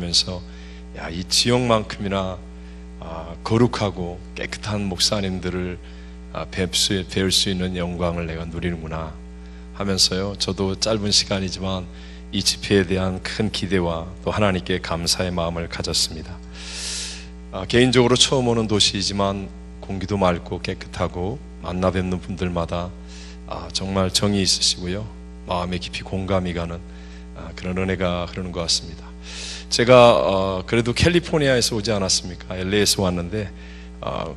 보면서 이 지역만큼이나 거룩하고 깨끗한 목사님들을 배울 수 있는 영광을 내가 누리는구나 하면서요, 저도 짧은 시간이지만 이 집회에 대한 큰 기대와 또 하나님께 감사의 마음을 가졌습니다. 개인적으로 처음 오는 도시이지만 공기도 맑고 깨끗하고 만나 뵙는 분들마다 정말 정이 있으시고요, 마음에 깊이 공감이 가는 그런 은혜가 흐르는 것 같습니다. 제가 그래도 캘리포니아에서 오지 않았습니까? LA에서 왔는데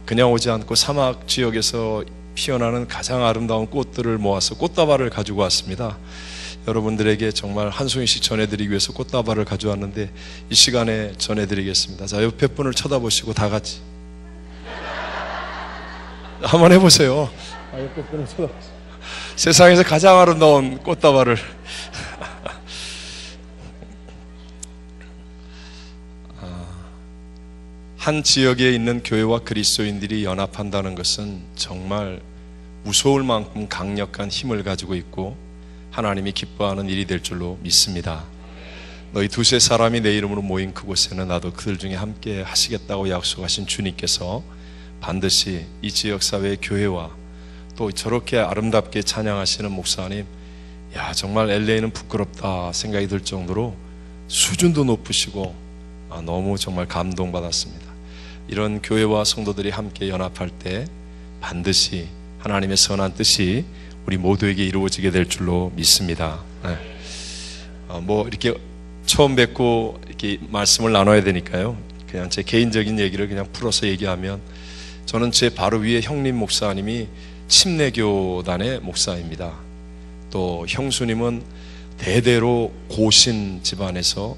그냥 오지 않고 사막 지역에서 피어나는 가장 아름다운 꽃들을 모아서 꽃다발을 가지고 왔습니다. 여러분들에게 정말 한 송이씩 전해드리기 위해서 꽃다발을 가져왔는데 이 시간에 전해드리겠습니다. 자, 옆에 분을 쳐다보시고 다 같이 한번 해보세요. 옆에 분을 쳐다보세요. 세상에서 가장 아름다운 꽃다발을 한 지역에 있는 교회와 그리스도인들이 연합한다는 것은 정말 무서울 만큼 강력한 힘을 가지고 있고 하나님이 기뻐하는 일이 될 줄로 믿습니다. 너희 두세 사람이 내 이름으로 모인 그곳에는 나도 그들 중에 함께 하시겠다고 약속하신 주님께서 반드시 이 지역사회의 교회와 또 저렇게 아름답게 찬양하시는 목사님, 정말 LA는 부끄럽다 생각이 들 정도로 수준도 높으시고 너무 정말 감동받았습니다. 이런 교회와 성도들이 함께 연합할 때 반드시 하나님의 선한 뜻이 우리 모두에게 이루어지게 될 줄로 믿습니다. 이렇게 처음 뵙고 이렇게 말씀을 나눠야 되니까요, 그냥 제 개인적인 얘기를 그냥 풀어서 얘기하면, 저는 제 바로 위에 형님 목사님이 침례교단의 목사입니다. 또 형수님은 대대로 고신 집안에서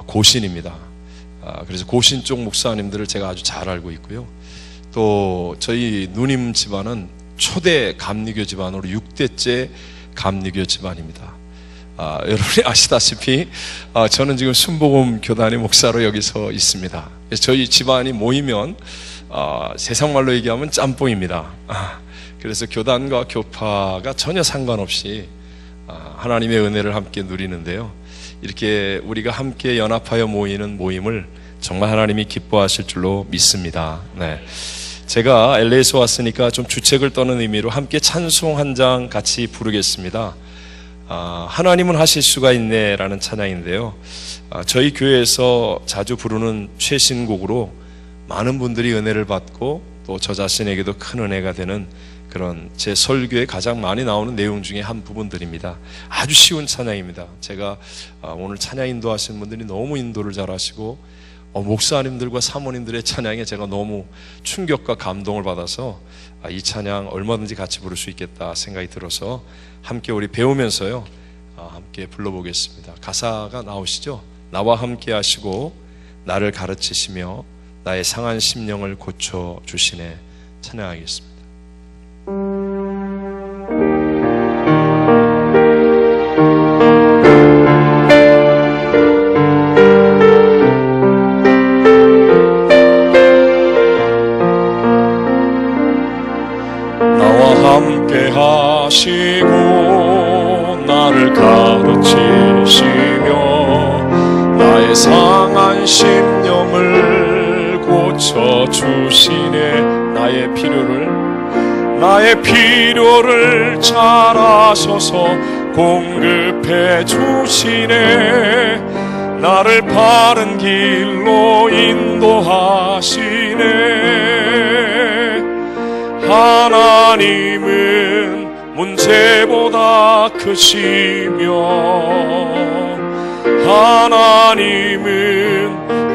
고신입니다. 그래서 고신 쪽 목사님들을 제가 아주 잘 알고 있고요. 또 저희 누님 집안은 초대 감리교 집안으로 6대째 감리교 집안입니다. 여러분이 아시다시피 저는 지금 순복음 교단의 목사로 여기서 있습니다. 저희 집안이 모이면 세상말로 얘기하면 짬뽕입니다. 그래서 교단과 교파가 전혀 상관없이 하나님의 은혜를 함께 누리는데요, 이렇게 우리가 함께 연합하여 모이는 모임을 정말 하나님이 기뻐하실 줄로 믿습니다. 제가 LA에서 왔으니까 좀 주책을 떠는 의미로 함께 찬송 한 장 같이 부르겠습니다. 하나님은 하실 수가 있네 라는 찬양인데요, 저희 교회에서 자주 부르는 최신곡으로 많은 분들이 은혜를 받고 또 저 자신에게도 큰 은혜가 되는 그런 제 설교에 가장 많이 나오는 내용 중에 한 부분들입니다. 아주 쉬운 찬양입니다. 제가 오늘 찬양 인도하시는 분들이 너무 인도를 잘하시고 목사님들과 사모님들의 찬양에 제가 너무 충격과 감동을 받아서 이 찬양 얼마든지 같이 부를 수 있겠다 생각이 들어서 함께 우리 배우면서요, 함께 불러보겠습니다. 가사가 나오시죠? 나와 함께 하시고 나를 가르치시며 나의 상한 심령을 고쳐주시네. 찬양하겠습니다. 함께 하시고 나를 가르치시며 나의 상한 심령을 고쳐주시네. 나의 필요를 잘 아셔서 공급해 주시네. 나를 바른 길로 인도하시네. 하나님은 문제보다 크시며 하나님은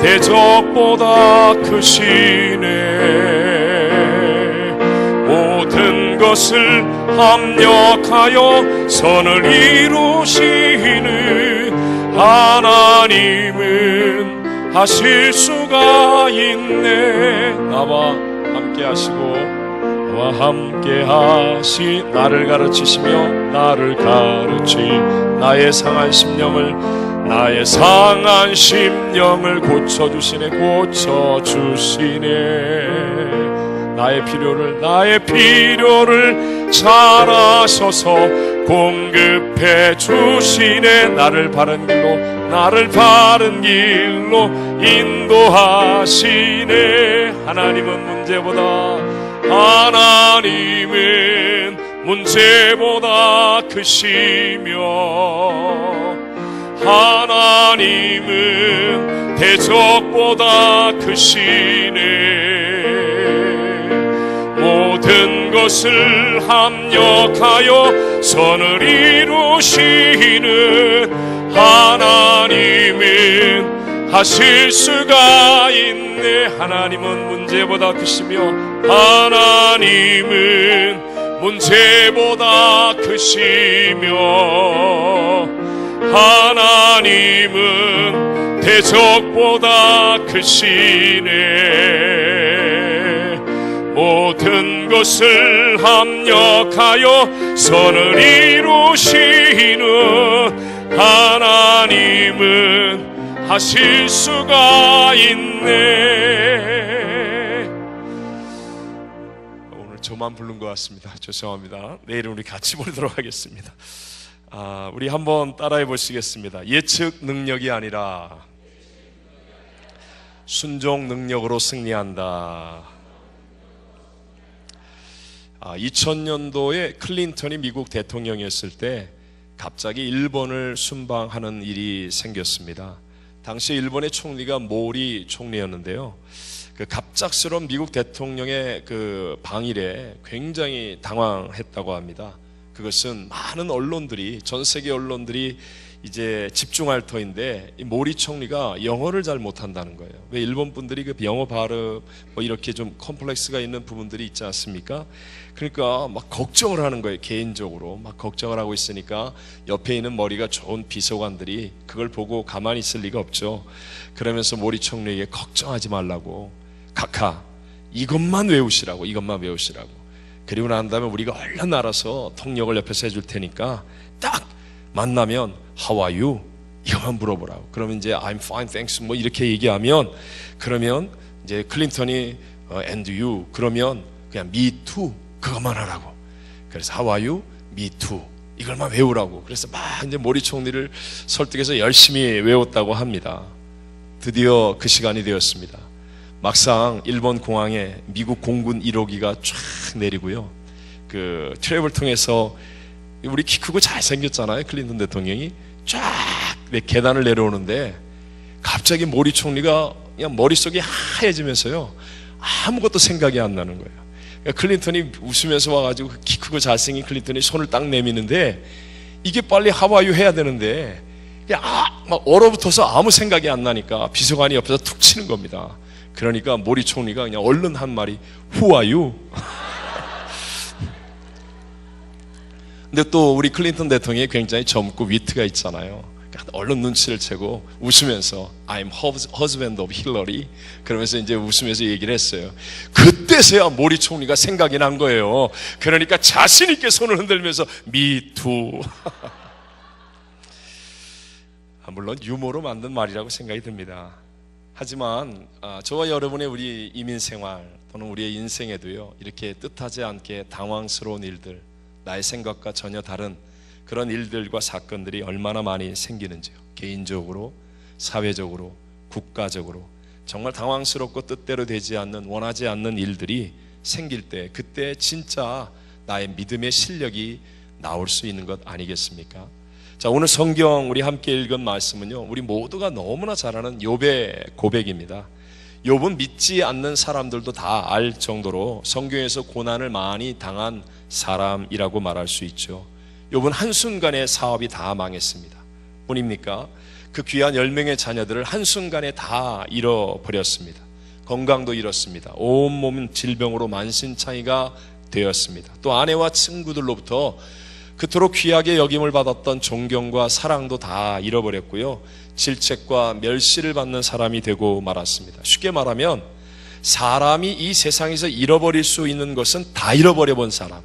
대적보다 크시네. 모든 것을 합력하여 선을 이루시는 하나님은 하실 수가 있네. 나와 함께 하시고 함께 나를 가르치시며 나를 가르치 나의 상한 심령을 고쳐주시네. 나의 필요를 잘 아셔서 공급해 주시네. 나를 바른 길로 나를 바른 길로 인도하시네. 하나님은 문제보다 크시며 하나님은 대적보다 크시네. 모든 것을 합력하여 선을 이루시는 하나님은 하실 수가 있네. 하나님은 문제보다 크시며 하나님은 문제보다 크시며 하나님은 대적보다 크시네. 모든 것을 합력하여 선을 이루시는 하나님은 하실 수가 있네. 오늘 저만 부른 것 같습니다. 죄송합니다. 내일은 우리 같이 부르도록 하겠습니다. 우리 한번 따라해 보시겠습니다. 예측 능력이 아니라 순종 능력으로 승리한다. 2000년도에 클린턴이 미국 대통령이었을 때 갑자기 일본을 순방하는 일이 생겼습니다. 당시 일본의 총리가 모리 총리였는데요. 그 갑작스러운 미국 대통령의 그 방일에 굉장히 당황했다고 합니다. 그것은 많은 언론들이, 전 세계 언론들이 이제 집중할 터인데 이 모리 총리가 영어를 잘 못한다는 거예요. 왜 일본 분들이 그 영어 발음 뭐 이렇게 좀 컴플렉스가 있는 부분들이 있지 않습니까? 그러니까 막 걱정을 하는 거예요. 개인적으로 막 걱정을 하고 있으니까 옆에 있는 머리가 좋은 비서관들이 그걸 보고 가만히 있을 리가 없죠. 그러면서 모리 총리에게 걱정하지 말라고, 카카 이것만 외우시라고, 이것만 외우시라고. 그리고 난 다음에 우리가 얼른 알아서 통역을 옆에서 해줄 테니까 딱 만나면 How are you? 이것만 물어보라고. 그러면 이제 I'm fine, thanks 뭐 이렇게 얘기하면, 그러면 이제 클린턴이 and you 그러면 그냥 me too 그것만 하라고. 그래서 How are you? me too 이걸만 외우라고. 그래서 막 이제 모리 총리를 설득해서 열심히 외웠다고 합니다. 드디어 그 시간이 되었습니다. 막상 일본 공항에 미국 공군 1호기가 쫙 내리고요. 그 트랩을 통해서 우리 키 크고 잘생겼잖아요. 클린턴 대통령이 쫙 계단을 내려오는데 갑자기 모리 총리가 그냥 머릿속이 하얘지면서요. 아무것도 생각이 안 나는 거예요. 그러니까 클린턴이 웃으면서 와가지고 키 크고 잘생긴 클린턴이 손을 딱 내미는데 이게 빨리 하와이유 해야 되는데 그냥 막 얼어붙어서 아무 생각이 안 나니까 비서관이 옆에서 툭 치는 겁니다. 그러니까 모리 총리가 그냥 얼른 한 말이 Who are you? 근데 또 우리 클린턴 대통령이 굉장히 젊고 위트가 있잖아요. 그러니까 얼른 눈치를 채고 웃으면서 I'm husband of Hillary 그러면서 이제 웃으면서 얘기를 했어요. 그때서야 모리 총리가 생각이 난 거예요. 그러니까 자신 있게 손을 흔들면서 Me too. 물론 유머로 만든 말이라고 생각이 듭니다. 하지만 저와 여러분의 우리 이민생활 또는 우리의 인생에도요, 이렇게 뜻하지 않게 당황스러운 일들, 나의 생각과 전혀 다른 그런 일들과 사건들이 얼마나 많이 생기는지요. 개인적으로, 사회적으로, 국가적으로 정말 당황스럽고 뜻대로 되지 않는, 원하지 않는 일들이 생길 때, 그때 진짜 나의 믿음의 실력이 나올 수 있는 것 아니겠습니까? 자, 오늘 성경 우리 함께 읽은 말씀은요, 우리 모두가 너무나 잘 아는 욥의 고백입니다. 욥은 믿지 않는 사람들도 다 알 정도로 성경에서 고난을 많이 당한 사람이라고 말할 수 있죠. 욥은 한순간에 사업이 다 망했습니다. 뿐입니까? 그 귀한 10명의 자녀들을 한순간에 다 잃어버렸습니다. 건강도 잃었습니다. 온몸은 질병으로 만신창이가 되었습니다. 또 아내와 친구들로부터 그토록 귀하게 여김을 받았던 존경과 사랑도 다 잃어버렸고요. 질책과 멸시를 받는 사람이 되고 말았습니다. 쉽게 말하면 사람이 이 세상에서 잃어버릴 수 있는 것은 다 잃어버려 본 사람,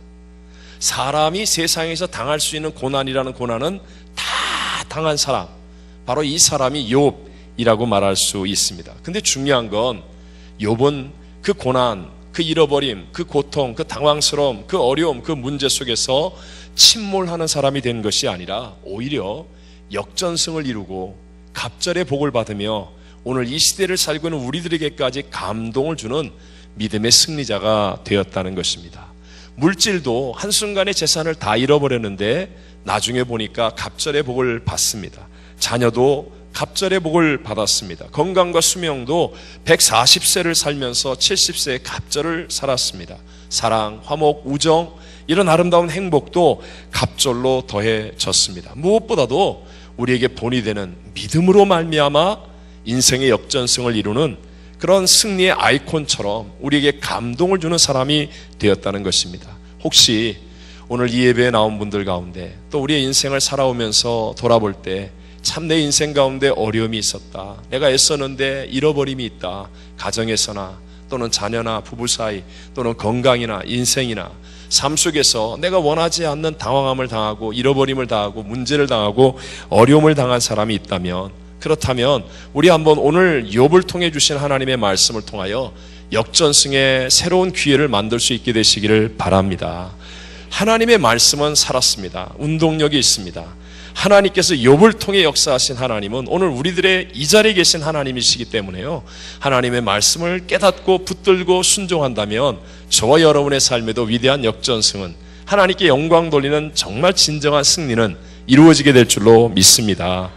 사람이 세상에서 당할 수 있는 고난이라는 고난은 다 당한 사람, 바로 이 사람이 욥이라고 말할 수 있습니다. 근데 중요한 건 욥은 그 고난, 그 잃어버림, 그 고통, 그 당황스러움, 그 어려움, 그 문제 속에서 침몰하는 사람이 된 것이 아니라 오히려 역전승을 이루고 갑절의 복을 받으며 오늘 이 시대를 살고 있는 우리들에게까지 감동을 주는 믿음의 승리자가 되었다는 것입니다. 물질도 한순간에 재산을 다 잃어버렸는데 나중에 보니까 갑절의 복을 받습니다. 자녀도 갑절의 복을 받았습니다. 건강과 수명도 140세를 살면서 70세의 갑절을 살았습니다. 사랑, 화목, 우정, 이런 아름다운 행복도 갑절로 더해졌습니다. 무엇보다도 우리에게 본이 되는 믿음으로 말미암아 인생의 역전승을 이루는 그런 승리의 아이콘처럼 우리에게 감동을 주는 사람이 되었다는 것입니다. 혹시 오늘 이 예배에 나온 분들 가운데 또 우리의 인생을 살아오면서 돌아볼 때 참 내 인생 가운데 어려움이 있었다, 내가 애썼는데 잃어버림이 있다, 가정에서나 또는 자녀나 부부 사이 또는 건강이나 인생이나 삶 속에서 내가 원하지 않는 당황함을 당하고 잃어버림을 당하고 문제를 당하고 어려움을 당한 사람이 있다면, 그렇다면 우리 한번 오늘 욥을 통해 주신 하나님의 말씀을 통하여 역전승의 새로운 기회를 만들 수 있게 되시기를 바랍니다. 하나님의 말씀은 살았습니다. 운동력이 있습니다. 하나님께서 욥을 통해 역사하신 하나님은 오늘 우리들의 이 자리에 계신 하나님이시기 때문에요, 하나님의 말씀을 깨닫고 붙들고 순종한다면 저와 여러분의 삶에도 위대한 역전승은, 하나님께 영광 돌리는 정말 진정한 승리는 이루어지게 될 줄로 믿습니다.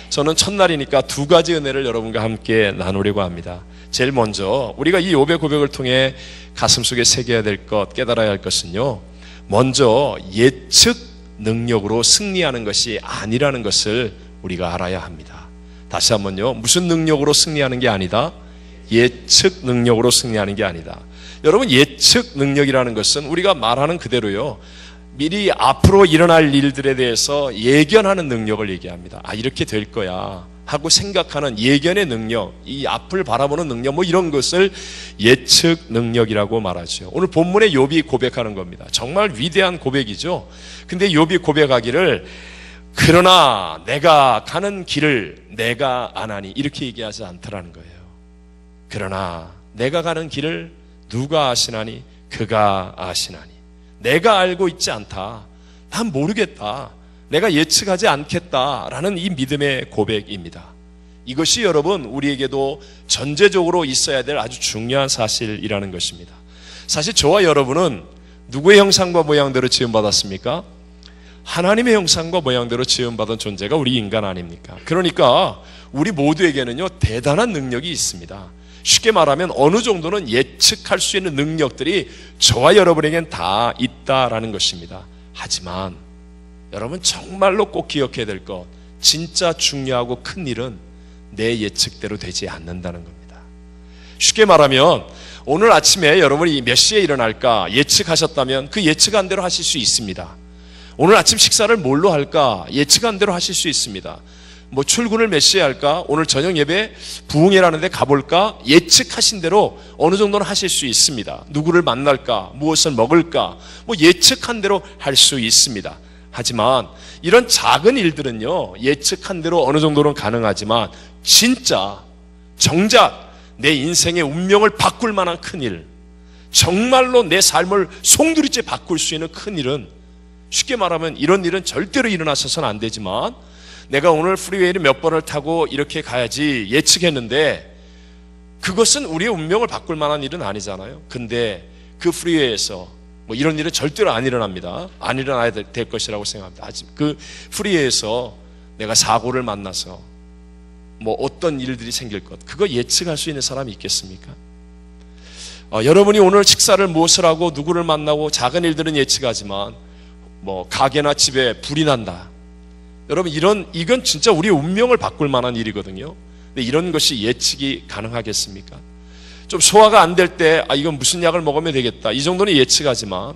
저는 첫날이니까 두 가지 은혜를 여러분과 함께 나누려고 합니다. 제일 먼저 우리가 이 욥의 고백을 통해 가슴속에 새겨야 될 것, 깨달아야 할 것은요, 먼저 예측 능력으로 승리하는 것이 아니라는 것을 우리가 알아야 합니다. 다시 한번요, 무슨 능력으로 승리하는 게 아니다? 예측 능력으로 승리하는 게 아니다. 여러분, 예측 능력이라는 것은 우리가 말하는 그대로요, 미리 앞으로 일어날 일들에 대해서 예견하는 능력을 얘기합니다. 아, 이렇게 될 거야 하고 생각하는 예견의 능력, 이 앞을 바라보는 능력, 뭐 이런 것을 예측 능력이라고 말하죠. 오늘 본문에 욥이 고백하는 겁니다. 정말 위대한 고백이죠. 근데 욥이 고백하기를 그러나 내가 가는 길을 내가 아나니 이렇게 얘기하지 않더라는 거예요. 그러나 내가 가는 길을 누가 아시나니 그가 아시나니, 내가 알고 있지 않다, 난 모르겠다, 내가 예측하지 않겠다라는 이 믿음의 고백입니다. 이것이 여러분 우리에게도 전제적으로 있어야 될 아주 중요한 사실이라는 것입니다. 사실 저와 여러분은 누구의 형상과 모양대로 지음받았습니까? 하나님의 형상과 모양대로 지음받은 존재가 우리 인간 아닙니까? 그러니까 우리 모두에게는요, 대단한 능력이 있습니다. 쉽게 말하면 어느 정도는 예측할 수 있는 능력들이 저와 여러분에겐 다 있다라는 것입니다. 하지만 여러분 정말로 꼭 기억해야 될 것, 진짜 중요하고 큰 일은 내 예측대로 되지 않는다는 겁니다. 쉽게 말하면 오늘 아침에 여러분이 몇 시에 일어날까 예측하셨다면 그 예측한 대로 하실 수 있습니다. 오늘 아침 식사를 뭘로 할까 예측한 대로 하실 수 있습니다. 뭐 출근을 몇 시에 할까, 오늘 저녁 예배 부흥회라는 데 가볼까, 예측하신 대로 어느 정도는 하실 수 있습니다. 누구를 만날까, 무엇을 먹을까, 뭐 예측한 대로 할 수 있습니다. 하지만 이런 작은 일들은요, 예측한 대로 어느 정도는 가능하지만 진짜 정작 내 인생의 운명을 바꿀 만한 큰일, 정말로 내 삶을 송두리째 바꿀 수 있는 큰일은, 쉽게 말하면 이런 일은 절대로 일어나서는 안 되지만 내가 오늘 프리웨이를 몇 번을 타고 이렇게 가야지 예측했는데 그것은 우리의 운명을 바꿀 만한 일은 아니잖아요. 근데 그 프리웨이에서 뭐 이런 일은 절대로 안 일어납니다. 안 일어나야 될 것이라고 생각합니다. 하지만 그 프리웨이에서 내가 사고를 만나서 뭐 어떤 일들이 생길 것, 그거 예측할 수 있는 사람이 있겠습니까? 여러분이 오늘 식사를 무엇을 하고 누구를 만나고 작은 일들은 예측하지만 뭐 가게나 집에 불이 난다, 여러분 이건 진짜 우리의 운명을 바꿀 만한 일이거든요. 근데 이런 것이 예측이 가능하겠습니까? 좀 소화가 안 될 때 이건 무슨 약을 먹으면 되겠다, 이 정도는 예측하지만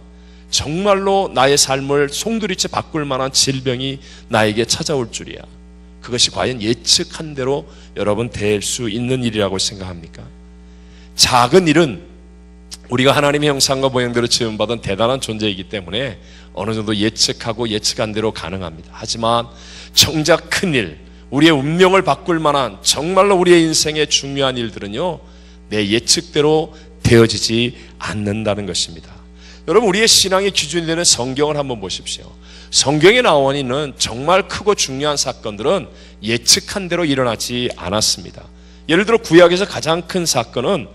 정말로 나의 삶을 송두리째 바꿀 만한 질병이 나에게 찾아올 줄이야, 그것이 과연 예측한 대로 여러분 될 수 있는 일이라고 생각합니까? 작은 일은 우리가 하나님의 형상과 모양대로 지음받은 대단한 존재이기 때문에 어느 정도 예측하고 예측한 대로 가능합니다. 하지만 정작 큰 일, 우리의 운명을 바꿀 만한 정말로 우리의 인생의 중요한 일들은요, 내 예측대로 되어지지 않는다는 것입니다. 여러분, 우리의 신앙의 기준이 되는 성경을 한번 보십시오. 성경에 나와 있는 정말 크고 중요한 사건들은 예측한 대로 일어나지 않았습니다. 예를 들어 구약에서 가장 큰 사건은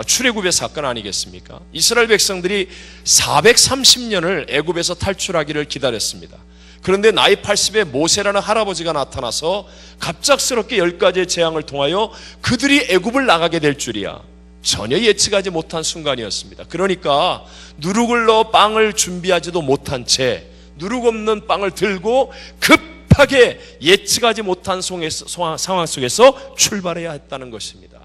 출애굽의 사건 아니겠습니까? 이스라엘 백성들이 430년을 애굽에서 탈출하기를 기다렸습니다. 그런데 나이 80의 모세라는 할아버지가 나타나서 갑작스럽게 10가지의 재앙을 통하여 그들이 애굽을 나가게 될 줄이야 전혀 예측하지 못한 순간이었습니다. 그러니까 누룩을 넣어 빵을 준비하지도 못한 채 누룩 없는 빵을 들고 급하게 예측하지 못한 상황 속에서 출발해야 했다는 것입니다.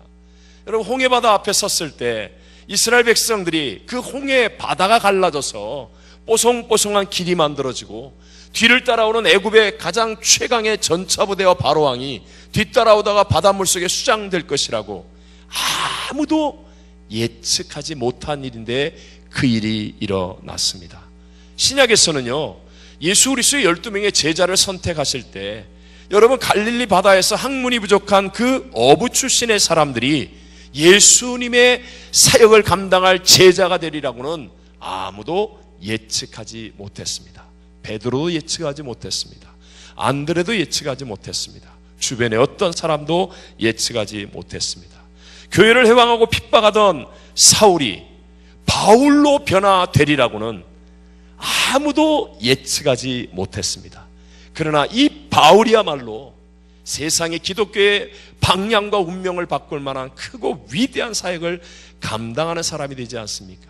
여러분, 홍해바다 앞에 섰을 때 이스라엘 백성들이 그 홍해 바다가 갈라져서 뽀송뽀송한 길이 만들어지고 뒤를 따라오는 애굽의 가장 최강의 전차부대와 바로왕이 뒤따라오다가 바닷물 속에 수장될 것이라고 아무도 예측하지 못한 일인데 그 일이 일어났습니다. 신약에서는요, 예수 그리스도의 12명의 제자를 선택하실 때 여러분, 갈릴리 바다에서 학문이 부족한 그 어부 출신의 사람들이 예수님의 사역을 감당할 제자가 되리라고는 아무도 예측하지 못했습니다. 베드로도 예측하지 못했습니다. 안드레도 예측하지 못했습니다. 주변에 어떤 사람도 예측하지 못했습니다. 교회를 해방하고 핍박하던 사울이 바울로 변화되리라고는 아무도 예측하지 못했습니다. 그러나 이 바울이야말로 세상의 기독교의 방향과 운명을 바꿀 만한 크고 위대한 사역을 감당하는 사람이 되지 않습니까?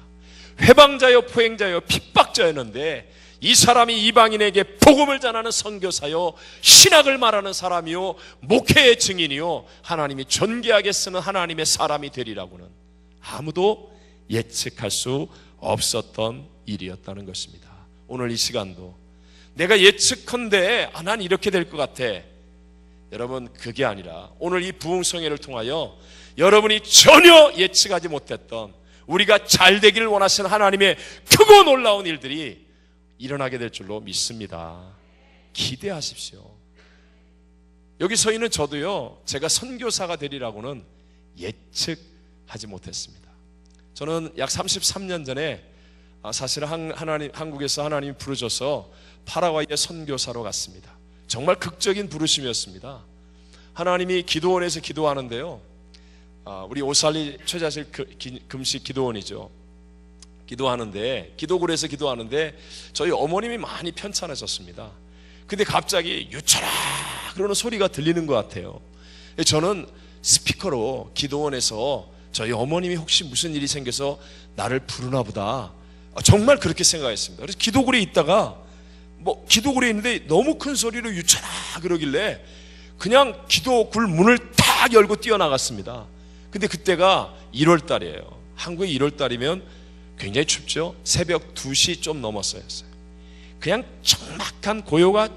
회방자요 포행자요 핍박자였는데 이 사람이 이방인에게 복음을 전하는 선교사요, 신학을 말하는 사람이요, 목회의 증인이요, 하나님이 존귀하게 쓰는 하나님의 사람이 되리라고는 아무도 예측할 수 없었던 일이었다는 것입니다. 오늘 이 시간도 내가 예측컨대 난 이렇게 될 것 같아. 여러분, 그게 아니라 오늘 이 부흥성회를 통하여 여러분이 전혀 예측하지 못했던, 우리가 잘 되기를 원하시는 하나님의 크고 놀라운 일들이 일어나게 될 줄로 믿습니다. 기대하십시오. 여기 서 있는 저도요, 제가 선교사가 되리라고는 예측하지 못했습니다. 저는 약 33년 전에 사실 한국에서 하나님이 부르셔서 파라과이의 선교사로 갔습니다. 정말 극적인 부르심이었습니다. 하나님이 기도원에서 기도하는데요, 우리 오살리 최자실 금식 기도원이죠. 기도하는데, 기도굴에서 기도하는데 저희 어머님이 많이 편찮으셨습니다. 근데 갑자기 유철아 그러는 소리가 들리는 것 같아요. 저는 스피커로 기도원에서 저희 어머님이 혹시 무슨 일이 생겨서 나를 부르나 보다, 정말 그렇게 생각했습니다. 그래서 기도굴에 있다가 기도굴에 있는데 너무 큰 소리로 유철아 그러길래 그냥 기도굴 문을 탁 열고 뛰어나갔습니다. 근데 그때가 1월 달이에요. 한국에 1월 달이면 굉장히 춥죠. 새벽 2시 좀 넘었어요. 그냥 적막한 고요가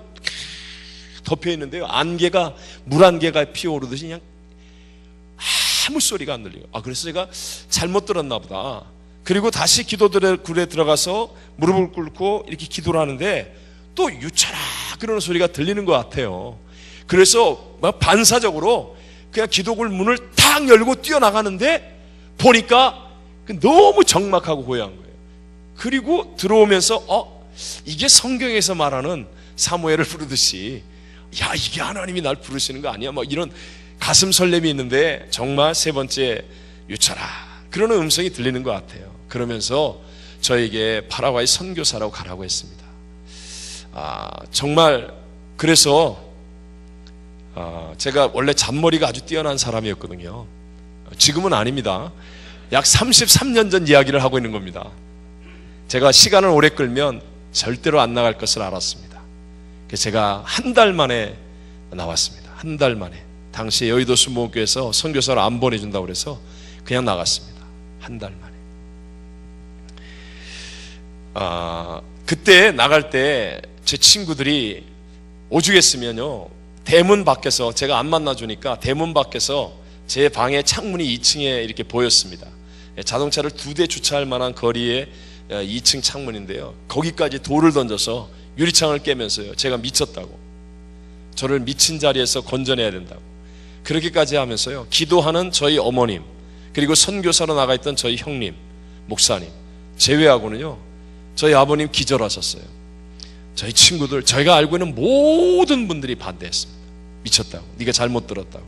덮여 있는데요, 안개가, 물안개가 피어오르듯이 그냥 아무 소리가 안 들려요. 그래서 제가 잘못 들었나 보다. 그리고 다시 기도굴에 들어가서 무릎을 꿇고 이렇게 기도를 하는데 또 유철아 그러는 소리가 들리는 것 같아요. 그래서 반사적으로 그냥 기도굴 문을 탁 열고 뛰어나가는데 보니까 너무 적막하고 고요한 거예요. 그리고 들어오면서 이게 성경에서 말하는 사무엘을 부르듯이, 야, 이게 하나님이 날 부르시는 거 아니야? 이런 가슴 설렘이 있는데 정말 세 번째 유철아 그러는 음성이 들리는 것 같아요. 그러면서 저에게 파라과이 선교사라고 가라고 했습니다. 정말 그래서 제가 원래 잔머리가 아주 뛰어난 사람이었거든요. 지금은 아닙니다. 약 33년 전 이야기를 하고 있는 겁니다. 제가 시간을 오래 끌면 절대로 안 나갈 것을 알았습니다. 그래서 제가 한 달 만에 나왔습니다. 한 달 만에. 당시 여의도 순복음교회에서 선교사를 안 보내준다고 그래서 그냥 나갔습니다. 한 달 만에. 그때 나갈 때 제 친구들이 오죽했으면요, 대문 밖에서, 제가 안 만나주니까 대문 밖에서 제 방의 창문이 2층에 이렇게 보였습니다. 자동차를 2대 주차할 만한 거리에 2층 창문인데요, 거기까지 돌을 던져서 유리창을 깨면서요, 제가 미쳤다고, 저를 미친 자리에서 건져내야 된다고 그렇게까지 하면서요, 기도하는 저희 어머님, 그리고 선교사로 나가 있던 저희 형님, 목사님 제외하고는요, 저희 아버님 기절하셨어요. 저희 친구들, 저희가 알고 있는 모든 분들이 반대했습니다. 미쳤다고, 네가 잘못 들었다고.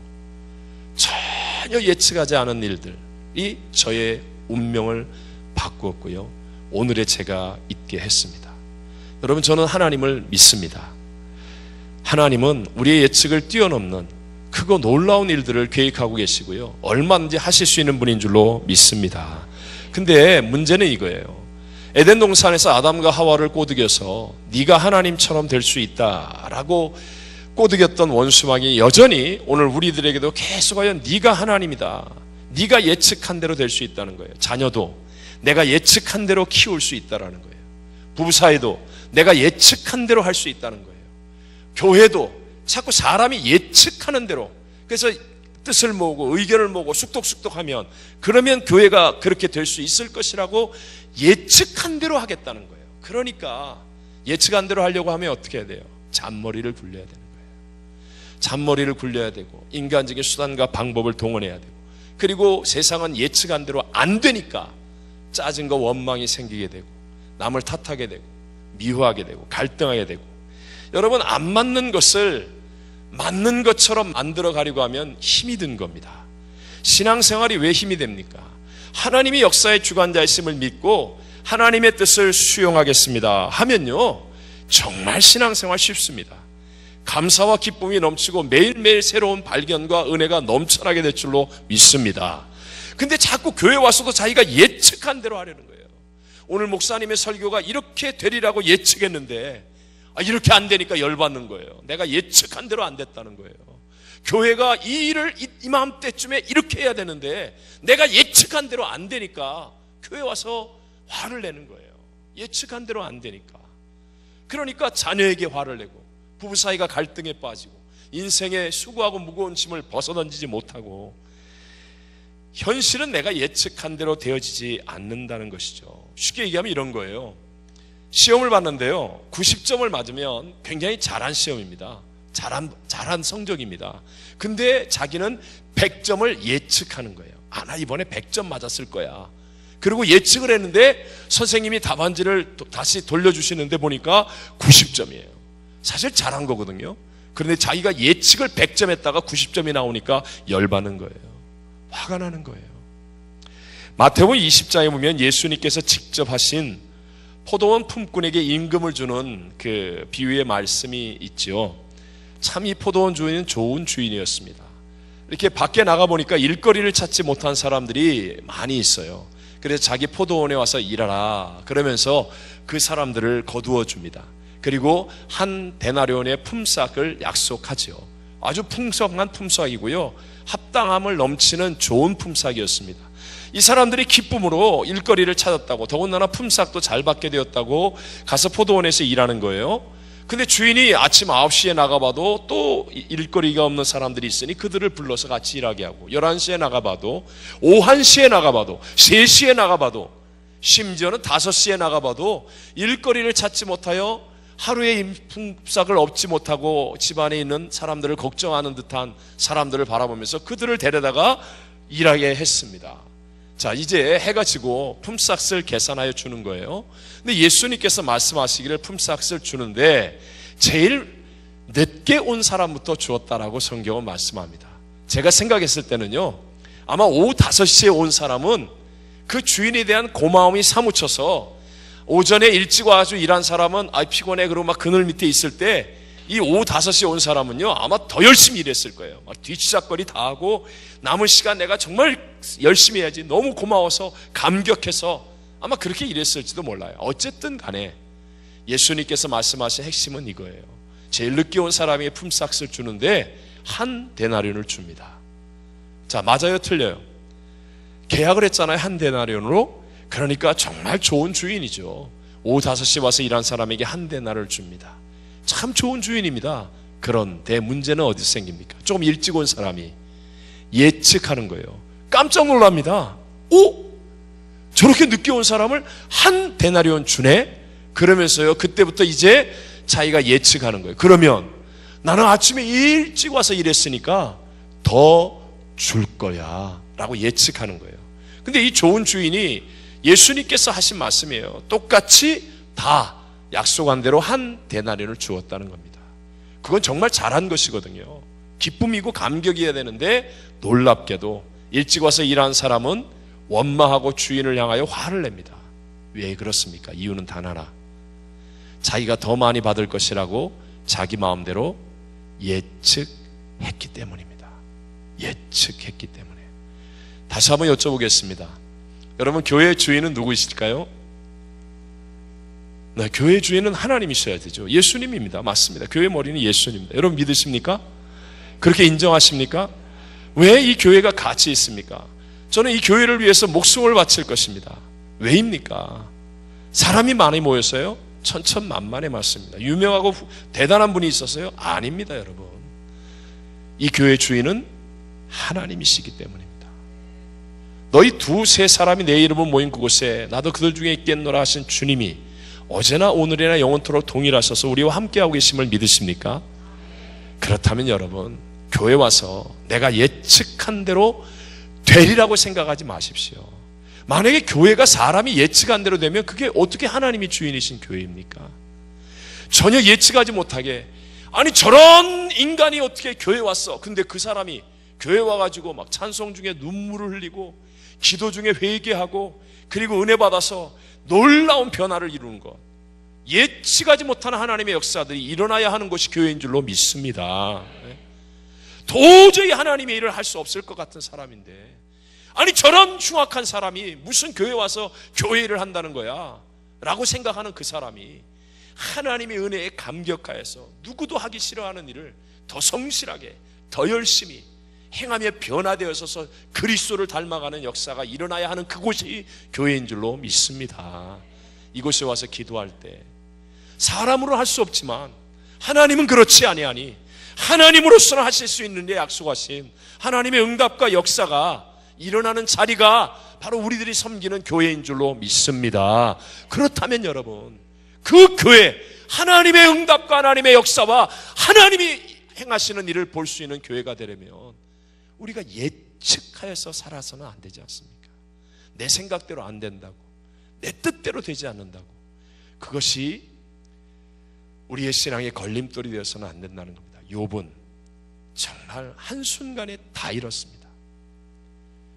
전혀 예측하지 않은 일들이 저의 운명을 바꾸었고요, 오늘의 제가 있게 했습니다. 여러분, 저는 하나님을 믿습니다. 하나님은 우리의 예측을 뛰어넘는 크고 놀라운 일들을 계획하고 계시고요, 얼마든지 하실 수 있는 분인 줄로 믿습니다. 근데 문제는 이거예요. 에덴 동산에서 아담과 하와를 꼬드겨서 네가 하나님처럼 될 수 있다라고 꼬드겼던 원수마귀 여전히 오늘 우리들에게도 계속하여 네가 하나님이다, 네가 예측한 대로 될 수 있다는 거예요. 자녀도 내가 예측한 대로 키울 수 있다라는 거예요. 부부 사이도 내가 예측한 대로 할 수 있다는 거예요. 교회도 자꾸 사람이 예측하는 대로, 그래서 뜻을 모으고 의견을 모으고 쑥덕쑥덕하면 그러면 교회가 그렇게 될 수 있을 것이라고 예측한 대로 하겠다는 거예요. 그러니까 예측한 대로 하려고 하면 어떻게 해야 돼요? 잔머리를 굴려야 되는 거예요. 잔머리를 굴려야 되고 인간적인 수단과 방법을 동원해야 되고, 그리고 세상은 예측한 대로 안 되니까 짜증과 원망이 생기게 되고 남을 탓하게 되고 미워하게 되고 갈등하게 되고, 여러분, 안 맞는 것을 맞는 것처럼 만들어 가려고 하면 힘이 든 겁니다. 신앙생활이 왜 힘이 됩니까? 하나님이 역사의 주관자이심을 믿고 하나님의 뜻을 수용하겠습니다 하면요, 정말 신앙생활 쉽습니다. 감사와 기쁨이 넘치고 매일매일 새로운 발견과 은혜가 넘쳐나게 될 줄로 믿습니다. 근데 자꾸 교회 와서도 자기가 예측한 대로 하려는 거예요. 오늘 목사님의 설교가 이렇게 되리라고 예측했는데 이렇게 안 되니까 열받는 거예요. 내가 예측한 대로 안 됐다는 거예요. 교회가 이 일을 이맘때쯤에 이렇게 해야 되는데 내가 예측한 대로 안 되니까 교회 와서 화를 내는 거예요. 예측한 대로 안 되니까. 그러니까 자녀에게 화를 내고 부부 사이가 갈등에 빠지고 인생의 수고하고 무거운 짐을 벗어던지지 못하고, 현실은 내가 예측한 대로 되어지지 않는다는 것이죠. 쉽게 얘기하면 이런 거예요. 시험을 봤는데요, 90점을 맞으면 굉장히 잘한 시험입니다. 잘한 성적입니다. 근데 자기는 100점을 예측하는 거예요. 나 이번에 100점 맞았을 거야. 그리고 예측을 했는데 선생님이 답안지를 다시 돌려주시는데 보니까 90점이에요. 사실 잘한 거거든요. 그런데 자기가 예측을 100점 했다가 90점이 나오니까 열받는 거예요. 화가 나는 거예요. 마태복음 20장에 보면 예수님께서 직접 하신 포도원 품꾼에게 임금을 주는 그 비유의 말씀이 있죠. 참 이 포도원 주인은 좋은 주인이었습니다. 이렇게 밖에 나가보니까 일거리를 찾지 못한 사람들이 많이 있어요. 그래서 자기 포도원에 와서 일하라 그러면서 그 사람들을 거두어 줍니다. 그리고 한 데나리온의 품삯을 약속하죠. 아주 풍성한 품삯이고요, 합당함을 넘치는 좋은 품삯이었습니다. 이 사람들이 기쁨으로 일거리를 찾았다고, 더군다나 품삯도 잘 받게 되었다고 가서 포도원에서 일하는 거예요. 근데 주인이 아침 9시에 나가봐도 또 일거리가 없는 사람들이 있으니 그들을 불러서 같이 일하게 하고, 11시에 나가봐도, 오후 1시에 나가봐도, 3시에 나가봐도, 심지어는 5시에 나가봐도 일거리를 찾지 못하여 하루의 품삯을 얻지 못하고 집안에 있는 사람들을 걱정하는 듯한 사람들을 바라보면서 그들을 데려다가 일하게 했습니다. 자, 이제 해가 지고 품삯을 계산하여 주는 거예요. 근데 예수님께서 말씀하시기를 품삯을 주는데 제일 늦게 온 사람부터 주었다라고 성경은 말씀합니다. 제가 생각했을 때는요, 아마 오후 5시에 온 사람은 그 주인에 대한 고마움이 사무쳐서, 오전에 일찍 와서 일한 사람은 피곤해 그러고 막 그늘 밑에 있을 때 이 오후 5시에 온 사람은요 아마 더 열심히 일했을 거예요. 막 뒤치작거리 다 하고 남은 시간 내가 정말 열심히 해야지, 너무 고마워서 감격해서 아마 그렇게 일했을지도 몰라요. 어쨌든 간에 예수님께서 말씀하신 핵심은 이거예요. 제일 늦게 온 사람에게 품삯을 주는데 한 데나리온을 줍니다. 자, 맞아요, 틀려요? 계약을 했잖아요, 한 데나리온으로. 그러니까 정말 좋은 주인이죠. 오후 5시에 와서 일한 사람에게 한 데나리온을 줍니다. 참 좋은 주인입니다. 그런데 문제는 어디서 생깁니까? 조금 일찍 온 사람이 예측하는 거예요. 깜짝 놀랍니다. 오? 저렇게 늦게 온 사람을 한 데나리온 주네? 그러면서요, 그때부터 이제 자기가 예측하는 거예요. 그러면 나는 아침에 일찍 와서 일했으니까 더 줄 거야 라고 예측하는 거예요. 근데 이 좋은 주인이 예수님께서 하신 말씀이에요. 똑같이 다 약속한 대로 한 데나리온을 주었다는 겁니다. 그건 정말 잘한 것이거든요. 기쁨이고 감격이어야 되는데 놀랍게도 일찍 와서 일한 사람은 원망하고 주인을 향하여 화를 냅니다. 왜 그렇습니까? 이유는 단 하나. 자기가 더 많이 받을 것이라고 자기 마음대로 예측했기 때문입니다. 예측했기 때문에. 다시 한번 여쭤보겠습니다. 여러분, 교회의 주인은 누구이실까요? 네, 교회의 주인은 하나님이셔야 되죠. 예수님입니다. 맞습니다. 교회 머리는 예수님입니다. 여러분 믿으십니까? 그렇게 인정하십니까? 왜 이 교회가 가치 있습니까? 저는 이 교회를 위해서 목숨을 바칠 것입니다. 왜입니까? 사람이 많이 모였어요? 천천만만에 맞습니다. 유명하고 대단한 분이 있었어요? 아닙니다, 여러분. 이 교회의 주인은 하나님이시기 때문입니다. 너희 두세 사람이 내 이름으로 모인 그곳에 나도 그들 중에 있겠노라 하신 주님이 어제나 오늘이나 영원토록 동일하셔서 우리와 함께하고 계심을 믿으십니까? 그렇다면 여러분, 교회 와서 내가 예측한 대로 되리라고 생각하지 마십시오. 만약에 교회가 사람이 예측한 대로 되면 그게 어떻게 하나님이 주인이신 교회입니까? 전혀 예측하지 못하게, 아니 저런 인간이 어떻게 교회 왔어? 근데 그 사람이 교회 와가지고 막 찬송 중에 눈물을 흘리고 기도 중에 회개하고 그리고 은혜 받아서 놀라운 변화를 이루는 것, 예측하지 못하는 하나님의 역사들이 일어나야 하는 것이 교회인 줄로 믿습니다. 도저히 하나님의 일을 할 수 없을 것 같은 사람인데, 아니 저런 흉악한 사람이 무슨 교회 와서 교회 일을 한다는 거야 라고 생각하는 그 사람이 하나님의 은혜에 감격하여서 누구도 하기 싫어하는 일을 더 성실하게 더 열심히 행하며 변화되어서 그리스도를 닮아가는 역사가 일어나야 하는 그곳이 교회인 줄로 믿습니다. 이곳에 와서 기도할 때 사람으로 할 수 없지만 하나님은 그렇지 아니하니 하나님으로서는 하실 수 있는 데 약속하신 하나님의 응답과 역사가 일어나는 자리가 바로 우리들이 섬기는 교회인 줄로 믿습니다. 그렇다면 여러분, 그 교회, 하나님의 응답과 하나님의 역사와 하나님이 행하시는 일을 볼 수 있는 교회가 되려면 우리가 예측하여서 살아서는 안 되지 않습니까? 내 생각대로 안 된다고, 내 뜻대로 되지 않는다고, 그것이 우리의 신앙의 걸림돌이 되어서는 안 된다는 겁니다. 욥은 정말 한순간에 다 잃었습니다.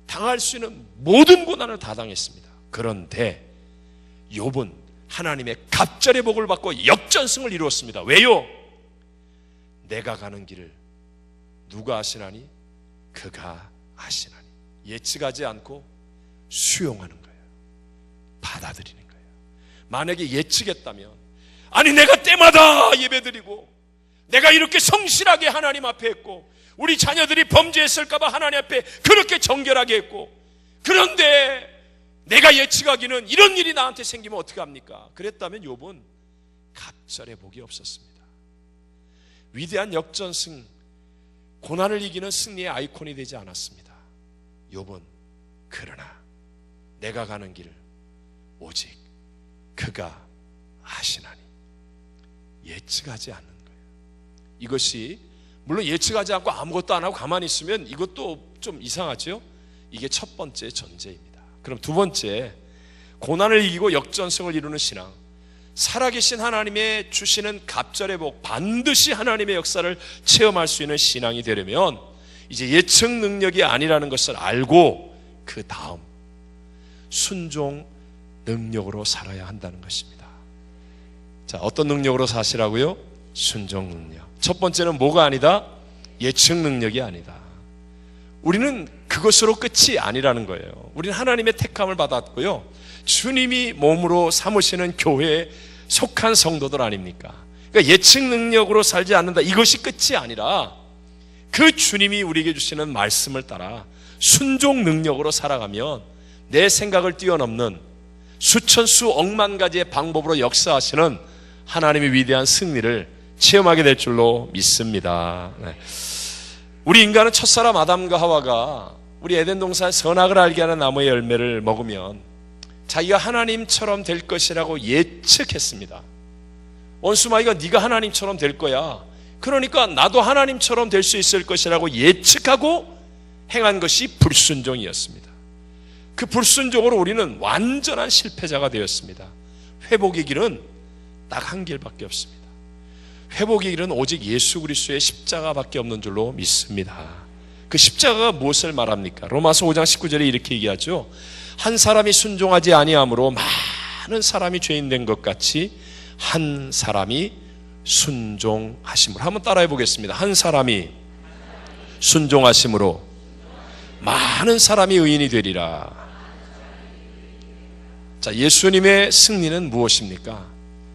당할 수 있는 모든 고난을 다 당했습니다. 그런데 욥은 하나님의 갑절의 복을 받고 역전승을 이루었습니다. 왜요? 내가 가는 길을 누가 아시나니? 그가 아시나니. 예측하지 않고 수용하는 거예요. 받아들이는 거예요. 만약에 예측했다면, 아니 내가 때마다 예배드리고 내가 이렇게 성실하게 하나님 앞에 했고 우리 자녀들이 범죄했을까봐 하나님 앞에 그렇게 정결하게 했고, 그런데 내가 예측하기는 이런 일이 나한테 생기면 어떻게 합니까? 그랬다면 욥은 갑절의 복이 없었습니다. 위대한 역전승, 고난을 이기는 승리의 아이콘이 되지 않았습니다. 욥은 그러나 내가 가는 길 오직 그가 아시나니, 예측하지 않는 거예요. 이것이 물론 예측하지 않고 아무것도 안 하고 가만히 있으면 이것도 좀 이상하죠? 이게 첫 번째 전제입니다. 그럼 두 번째, 고난을 이기고 역전승을 이루는 신앙, 살아계신 하나님의 주시는 갑절의 복, 반드시 하나님의 역사를 체험할 수 있는 신앙이 되려면 이제 예측 능력이 아니라는 것을 알고 그 다음 순종 능력으로 살아야 한다는 것입니다. 자, 어떤 능력으로 사시라고요? 순종 능력. 첫 번째는 뭐가 아니다? 예측 능력이 아니다. 우리는 그것으로 끝이 아니라는 거예요. 우리는 하나님의 택함을 받았고요, 주님이 몸으로 삼으시는 교회에 속한 성도들 아닙니까? 그러니까 예측 능력으로 살지 않는다, 이것이 끝이 아니라 그 주님이 우리에게 주시는 말씀을 따라 순종 능력으로 살아가면 내 생각을 뛰어넘는 수천 수억만 가지의 방법으로 역사하시는 하나님의 위대한 승리를 체험하게 될 줄로 믿습니다. 네. 우리 인간은 첫사람 아담과 하와가 우리 에덴 동산의 선악을 알게 하는 나무의 열매를 먹으면 자기가 하나님처럼 될 것이라고 예측했습니다. 원수마귀가 네가 하나님처럼 될 거야, 그러니까 나도 하나님처럼 될 수 있을 것이라고 예측하고 행한 것이 불순종이었습니다. 그 불순종으로 우리는 완전한 실패자가 되었습니다. 회복의 길은 딱 한 길밖에 없습니다. 회복의 길은 오직 예수 그리스도의 십자가밖에 없는 줄로 믿습니다. 그 십자가가 무엇을 말합니까? 로마서 5장 19절에 이렇게 얘기하죠. 한 사람이 순종하지 아니함으로 많은 사람이 죄인 된 것 같이 한 사람이 순종하심으로. 한번 따라해 보겠습니다. 한 사람이 순종하심으로 많은 사람이 의인이 되리라. 자, 예수님의 승리는 무엇입니까?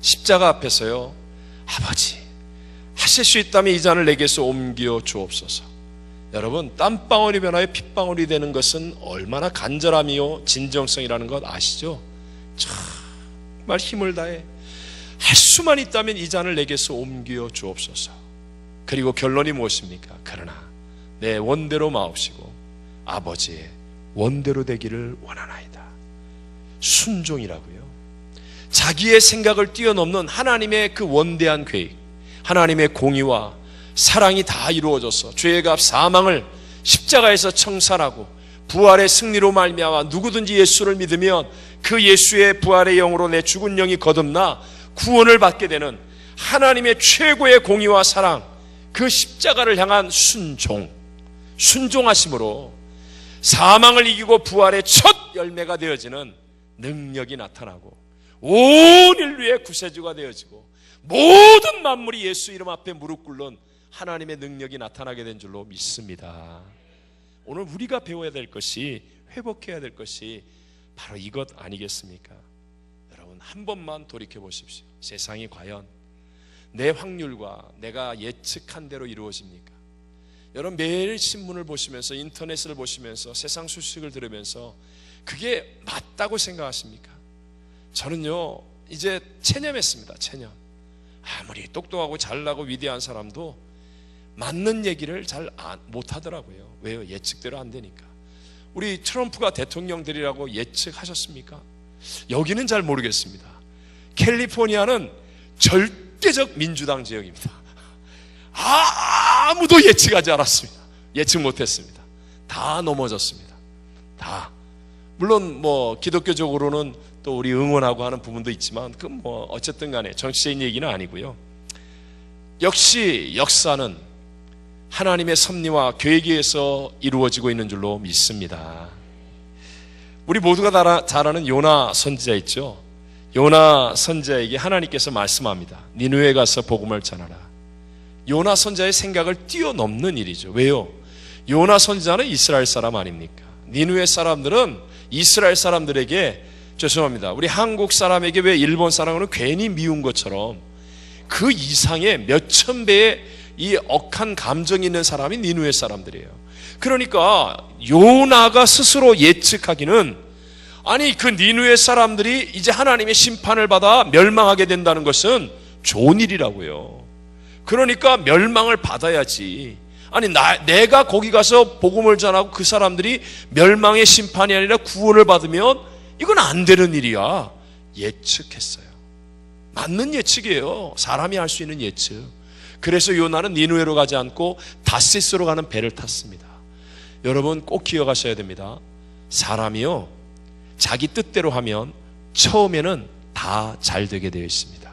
십자가 앞에서요, 아버지, 하실 수 있다면 이 잔을 내게서 옮겨 주옵소서. 여러분, 땀방울이 변하여 핏방울이 되는 것은 얼마나 간절함이요 진정성이라는 것 아시죠? 정말 힘을 다해 할 수만 있다면 이 잔을 내게서 옮겨 주옵소서. 그리고 결론이 무엇입니까? 그러나 내 원대로 마옵시고 아버지의 원대로 되기를 원하나이다. 순종이라고요. 자기의 생각을 뛰어넘는 하나님의 그 원대한 계획, 하나님의 공의와 사랑이 다 이루어져서 죄의 값 사망을 십자가에서 청산하고 부활의 승리로 말미암아 누구든지 예수를 믿으면 그 예수의 부활의 영으로 내 죽은 영이 거듭나 구원을 받게 되는 하나님의 최고의 공의와 사랑, 그 십자가를 향한 순종하심으로 사망을 이기고 부활의 첫 열매가 되어지는 능력이 나타나고 온 인류의 구세주가 되어지고 모든 만물이 예수 이름 앞에 무릎 꿇는 하나님의 능력이 나타나게 된 줄로 믿습니다. 오늘 우리가 배워야 될 것이, 회복해야 될 것이 바로 이것 아니겠습니까? 여러분, 한 번만 돌이켜 보십시오. 세상이 과연 내 확률과 내가 예측한 대로 이루어집니까? 여러분, 매일 신문을 보시면서 인터넷을 보시면서 세상 소식을 들으면서 그게 맞다고 생각하십니까? 저는요, 이제 체념했습니다. 체념. 아무리 똑똑하고 잘나고 위대한 사람도 맞는 얘기를 잘 못하더라고요. 왜요? 예측대로 안 되니까. 우리 트럼프가 대통령 되리라고 예측하셨습니까? 여기는 잘 모르겠습니다. 캘리포니아는 절대적 민주당 지역입니다. 아무도 예측하지 않았습니다. 예측 못했습니다. 다 넘어졌습니다. 다. 물론 뭐 기독교적으로는 또 우리 응원하고 하는 부분도 있지만 그 뭐 어쨌든 간에 정치적인 얘기는 아니고요. 역시 역사는 하나님의 섭리와 계획에 의해서 이루어지고 있는 줄로 믿습니다. 우리 모두가 잘 아는 요나 선지자 있죠. 요나 선지자에게 하나님께서 말씀합니다. 니느웨에 가서 복음을 전하라. 요나 선지자의 생각을 뛰어넘는 일이죠. 왜요? 요나 선지자는 이스라엘 사람 아닙니까? 니느웨 사람들은 이스라엘 사람들에게, 죄송합니다, 우리 한국 사람에게 왜 일본 사람은 괜히 미운 것처럼 그 이상의 몇천 배의 이 억한 감정이 있는 사람이 니느웨 사람들이에요. 그러니까 요나가 스스로 예측하기는, 아니 그 니느웨 사람들이 이제 하나님의 심판을 받아 멸망하게 된다는 것은 좋은 일이라고요. 그러니까 멸망을 받아야지. 아니 내가 거기 가서 복음을 전하고 그 사람들이 멸망의 심판이 아니라 구원을 받으면 이건 안 되는 일이야. 예측했어요. 맞는 예측이에요. 사람이 할 수 있는 예측. 그래서 요나는 니느웨로 가지 않고 다시스로 가는 배를 탔습니다. 여러분 꼭 기억하셔야 됩니다. 사람이요, 자기 뜻대로 하면 처음에는 다 잘 되게 되어 있습니다.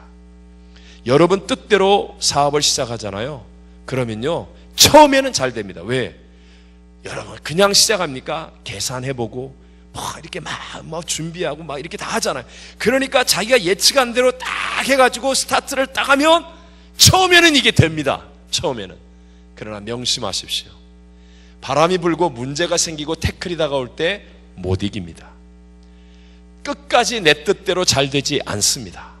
여러분 뜻대로 사업을 시작하잖아요. 그러면요, 처음에는 잘 됩니다. 왜? 여러분 그냥 시작합니까? 계산해보고 이렇게 막 준비하고 막 이렇게 다 하잖아요. 그러니까 자기가 예측한 대로 딱 해가지고 스타트를 딱 하면 처음에는 이게 됩니다. 처음에는. 그러나 명심하십시오. 바람이 불고 문제가 생기고 태클이 다가올 때 못 이깁니다. 끝까지 내 뜻대로 잘 되지 않습니다.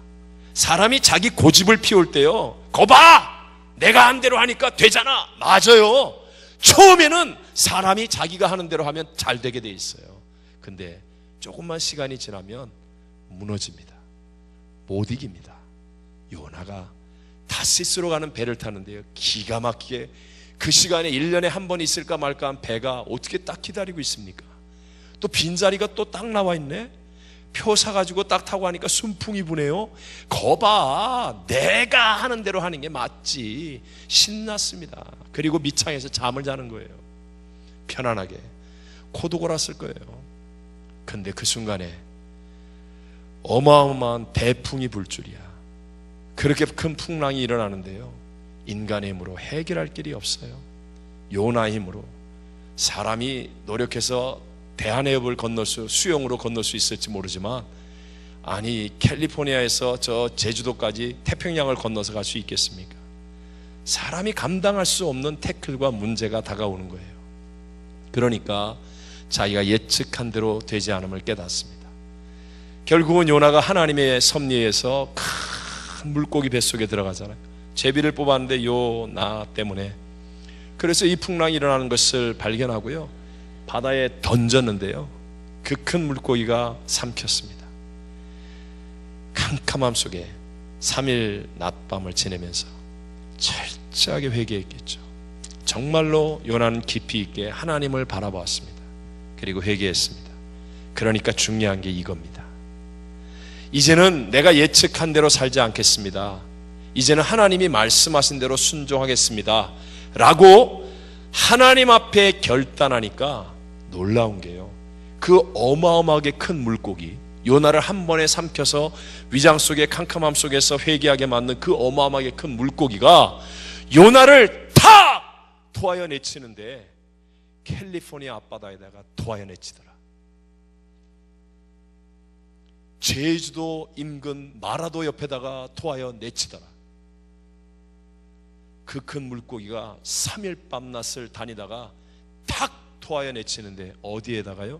사람이 자기 고집을 피울 때요, 거봐! 내가 한 대로 하니까 되잖아. 맞아요. 처음에는 사람이 자기가 하는 대로 하면 잘 되게 돼 있어요. 근데 조금만 시간이 지나면 무너집니다. 못 이깁니다. 요나가 다시스로 가는 배를 타는데요, 기가 막히게 그 시간에 1년에 한 번 있을까 말까 한 배가 어떻게 딱 기다리고 있습니까? 또 빈자리가 또 딱 나와 있네. 표 사가지고 딱 타고 하니까 순풍이 부네요. 거봐, 내가 하는 대로 하는 게 맞지. 신났습니다. 그리고 밑창에서 잠을 자는 거예요. 편안하게 코도 골았을 거예요. 근데 그 순간에 어마어마한 대풍이 불 줄이야. 그렇게 큰 풍랑이 일어나는데요, 인간의 힘으로 해결할 길이 없어요. 요나의 힘으로 사람이 노력해서 대한해협을 수영으로 건널 수 있을지 모르지만, 아니 캘리포니아에서 저 제주도까지 태평양을 건너서 갈 수 있겠습니까? 사람이 감당할 수 없는 태클과 문제가 다가오는 거예요. 그러니까 자기가 예측한 대로 되지 않음을 깨닫습니다. 결국은 요나가 하나님의 섭리에서 큰 물고기 뱃속에 들어가잖아요. 제비를 뽑았는데 요나 때문에. 그래서 이 풍랑이 일어나는 것을 발견하고요, 바다에 던졌는데요, 그 큰 물고기가 삼켰습니다. 캄캄함 속에 3일 낮밤을 지내면서 철저하게 회개했겠죠. 정말로 요나는 깊이 있게 하나님을 바라보았습니다. 그리고 회개했습니다. 그러니까 중요한 게 이겁니다. 이제는 내가 예측한 대로 살지 않겠습니다. 이제는 하나님이 말씀하신 대로 순종하겠습니다 라고 하나님 앞에 결단하니까 놀라운 게요, 그 어마어마하게 큰 물고기, 요나를 한 번에 삼켜서 위장 속의 캄캄함 속에서 회개하게 만든 그 어마어마하게 큰 물고기가 요나를 탁 토하여 내치는데, 캘리포니아 앞바다에다가 토하여 내치더라. 제주도 인근 마라도 옆에다가 토하여 내치더라. 그 큰 물고기가 3일 밤낮을 다니다가 탁 토하여 내치는데, 어디에다가요?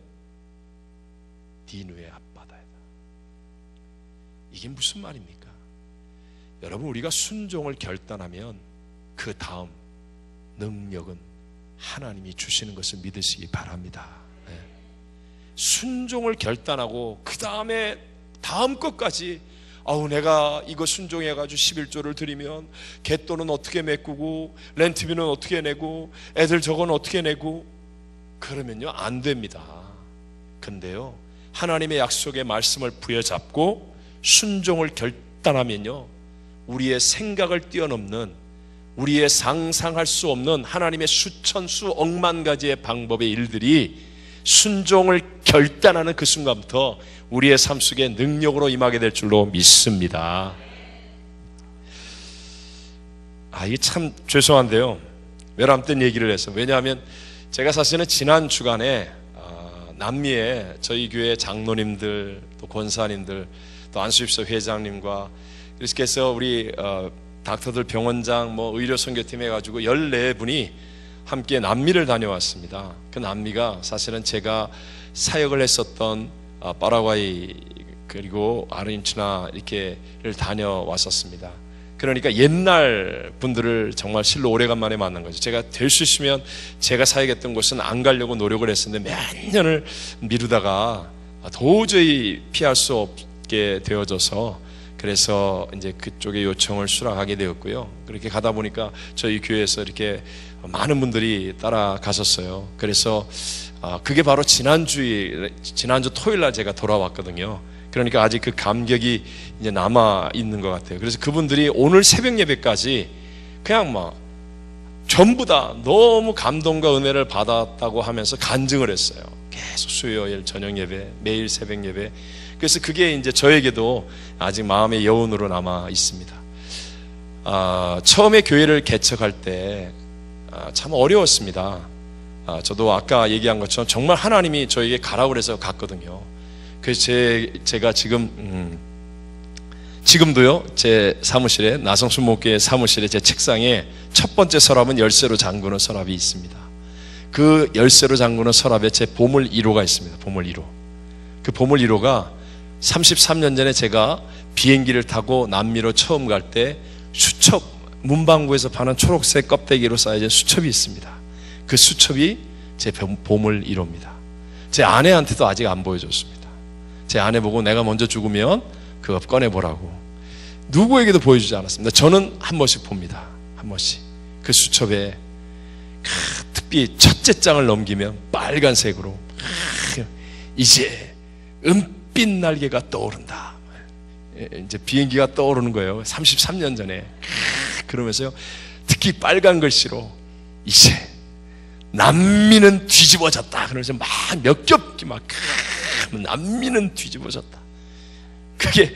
니누의 앞바다에다. 이게 무슨 말입니까? 여러분, 우리가 순종을 결단하면 그 다음 능력은 하나님이 주시는 것을 믿으시기 바랍니다. 네. 순종을 결단하고 그 다음에 다음 것까지, 내가 이거 순종해가지고 11조를 드리면 갯돈은 어떻게 메꾸고 렌트비는 어떻게 내고 애들 저건 어떻게 내고, 그러면요 안 됩니다. 근데요, 하나님의 약속의 말씀을 부여잡고 순종을 결단하면요, 우리의 생각을 뛰어넘는, 우리의 상상할 수 없는 하나님의 수천 수억만 가지의 방법의 일들이 순종을 결단하는 그 순간부터 우리의 삶 속에 능력으로 임하게 될 줄로 믿습니다. 이게 참 죄송한데요, 외람된 얘기를 해서. 왜냐하면 제가 사실은 지난 주간에 남미에 저희 교회 장로님들, 또 권사님들, 또 안수집사 회장님과 이렇게 해서 우리 닥터들 병원장, 의료 선교팀 해가지고 14분이 함께 남미를 다녀왔습니다. 그 남미가 사실은 제가 사역을 했었던 파라과이 그리고 아르헨티나 이렇게를 다녀왔었습니다. 그러니까 옛날 분들을 정말 실로 오래간만에 만난 거죠. 제가 될 수 있으면 제가 사역했던 곳은 안 가려고 노력을 했었는데 몇 년을 미루다가 도저히 피할 수 없게 되어져서, 그래서 이제 그쪽에 요청을 수락하게 되었고요. 그렇게 가다 보니까 저희 교회에서 이렇게 많은 분들이 따라가셨어요. 그래서 그게 바로 지난주 토요일 날 제가 돌아왔거든요. 그러니까 아직 그 감격이 이제 남아 있는 것 같아요. 그래서 그분들이 오늘 새벽 예배까지 그냥 전부 다 너무 감동과 은혜를 받았다고 하면서 간증을 했어요. 계속 수요일 저녁 예배, 매일 새벽 예배. 그래서 그게 이제 저에게도 아직 마음의 여운으로 남아 있습니다. 처음에 교회를 개척할 때 참 어려웠습니다. 저도 아까 얘기한 것처럼 정말 하나님이 저에게 가라고 그래서 갔거든요. 그래서 제가 지금도요, 제 사무실에, 나성수 목교의 사무실에 제 책상에 첫 번째 서랍은 열쇠로 잠그는 서랍이 있습니다. 그 열쇠로 잠그는 서랍에 제 보물 1호가 있습니다. 보물 1호. 그 보물 1호가 33년 전에 제가 비행기를 타고 남미로 처음 갈 때 수첩, 문방구에서 파는 초록색 껍데기로 쌓여진 수첩이 있습니다. 그 수첩이 제 보물 1호입니다. 제 아내한테도 아직 안 보여줬습니다. 제 아내 보고 내가 먼저 죽으면 그거 꺼내보라고. 누구에게도 보여주지 않았습니다. 저는 한 번씩 봅니다. 한 번씩. 그 수첩에 특히 첫째 장을 넘기면 빨간색으로 이제 은빛 날개가 떠오른다. 이제 비행기가 떠오르는 거예요. 33년 전에. 그러면서요, 특히 빨간 글씨로 이제 남미는 뒤집어졌다. 그러면서 몇 겹기 남미는 뒤집어졌다. 그게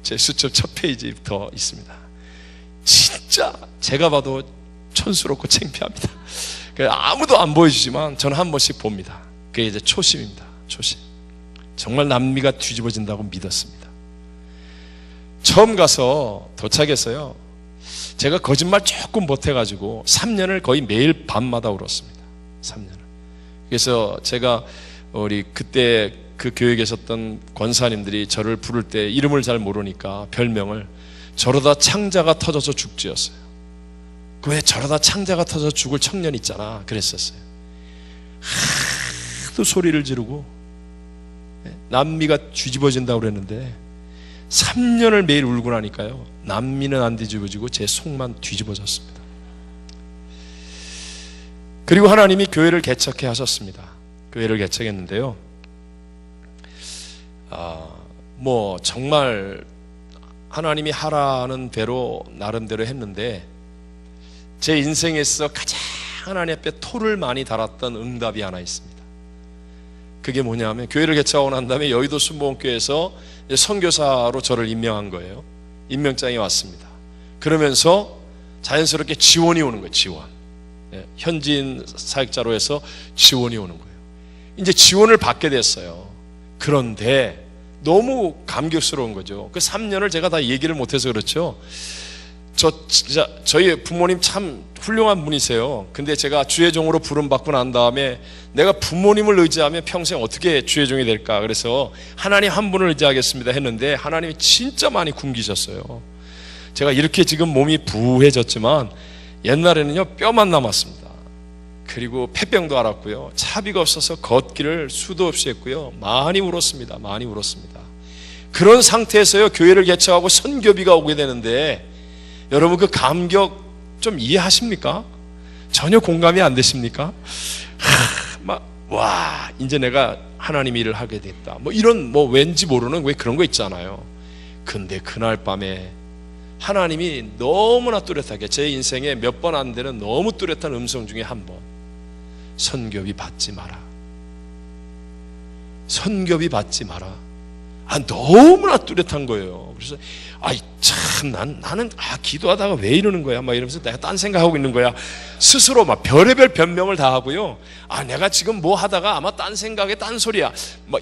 제 수첩 첫 페이지부터 있습니다. 진짜 제가 봐도 촌스럽고 창피합니다. 아무도 안 보여주지만 저는 한 번씩 봅니다. 그게 이제 초심입니다. 초심. 정말 남미가 뒤집어진다고 믿었습니다. 처음 가서 도착했어요. 제가 거짓말 조금 보태가지고 3년을 거의 매일 밤마다 울었습니다. 3년을. 그래서 제가 우리 그때 그 교회에 계셨던 권사님들이 저를 부를 때 이름을 잘 모르니까 별명을 저러다 창자가 터져서 죽지였어요. 왜 저러다 창자가 터져서 죽을 청년 있잖아 그랬었어요. 하도 소리를 지르고 남미가 뒤집어진다고 그랬는데 3년을 매일 울고 나니까요 남미는 안 뒤집어지고 제 속만 뒤집어졌습니다. 그리고 하나님이 교회를 개척해 하셨습니다. 교회를 개척했는데요 뭐 정말 하나님이 하라는 대로 나름대로 했는데 제 인생에서 가장 하나님 앞에 토를 많이 달았던 응답이 하나 있습니다. 그게 뭐냐면 교회를 개척하고 난 다음에 여의도 순복음교회에서 선교사로 저를 임명한 거예요. 임명장이 왔습니다. 그러면서 자연스럽게 지원이 오는 거예요. 지원. 현지인 사역자로 해서 지원이 오는 거예요. 이제 지원을 받게 됐어요. 그런데 너무 감격스러운 거죠. 그 3년을 제가 다 얘기를 못해서 그렇죠. 저희 부모님 참 훌륭한 분이세요. 근데 제가 주의 종으로 부름받고 난 다음에 내가 부모님을 의지하면 평생 어떻게 주의 종이 될까? 그래서 하나님 한 분을 의지하겠습니다 했는데 하나님이 진짜 많이 굶기셨어요. 제가 이렇게 지금 몸이 부해졌지만 옛날에는요 뼈만 남았습니다. 그리고 폐병도 앓았고요. 차비가 없어서 걷기를 수도 없이 했고요. 많이 울었습니다. 많이 울었습니다. 그런 상태에서요 교회를 개척하고 선교비가 오게 되는데 여러분 그 감격 좀 이해하십니까? 전혀 공감이 안 되십니까? 와 이제 내가 하나님 일을 하게 됐다 뭐 이런 뭐 왠지 모르는 왜 그런 거 있잖아요. 근데 그날 밤에 하나님이 너무나 뚜렷하게 제 인생에 몇 번 안 되는 너무 뚜렷한 음성 중에 한 번 선교비 받지 마라. 선교비 받지 마라. 너무나 뚜렷한 거예요. 그래서 참 나는 기도하다가 왜 이러는 거야 막 이러면서 내가 딴 생각하고 있는 거야. 스스로 막 별의별 변명을 다 하고요. 내가 지금 뭐 하다가 아마 딴 생각에 딴 소리야. 막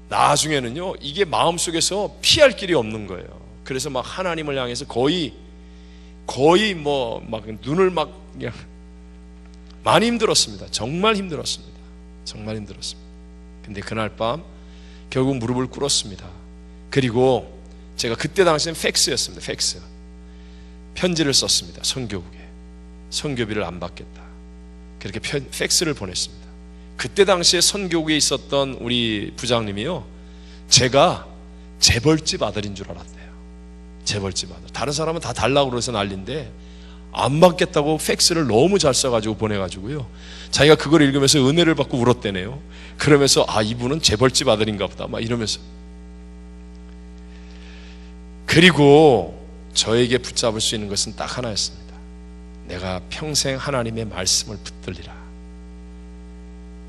나중에는요 이게 마음속에서 피할 길이 없는 거예요. 그래서 막 하나님을 향해서 거의 뭐 막 눈을 막 그냥 많이 힘들었습니다. 정말 힘들었습니다. 정말 힘들었습니다. 근데 그날 밤 결국 무릎을 꿇었습니다. 그리고 제가 그때 당시엔 팩스였습니다. 팩스. 편지를 썼습니다. 선교국에. 선교비를 안 받겠다. 그렇게 팩스를 보냈습니다. 그때 당시에 선교국에 있었던 우리 부장님이요. 제가 재벌집 아들인 줄 알았대요. 재벌집 아들. 다른 사람은 다 달라고 그래서 난리인데 안 받겠다고 팩스를 너무 잘 써가지고 보내가지고요. 자기가 그걸 읽으면서 은혜를 받고 울었대네요. 그러면서 이분은 재벌집 아들인가 보다 막 이러면서. 그리고 저에게 붙잡을 수 있는 것은 딱 하나였습니다. 내가 평생 하나님의 말씀을 붙들리라.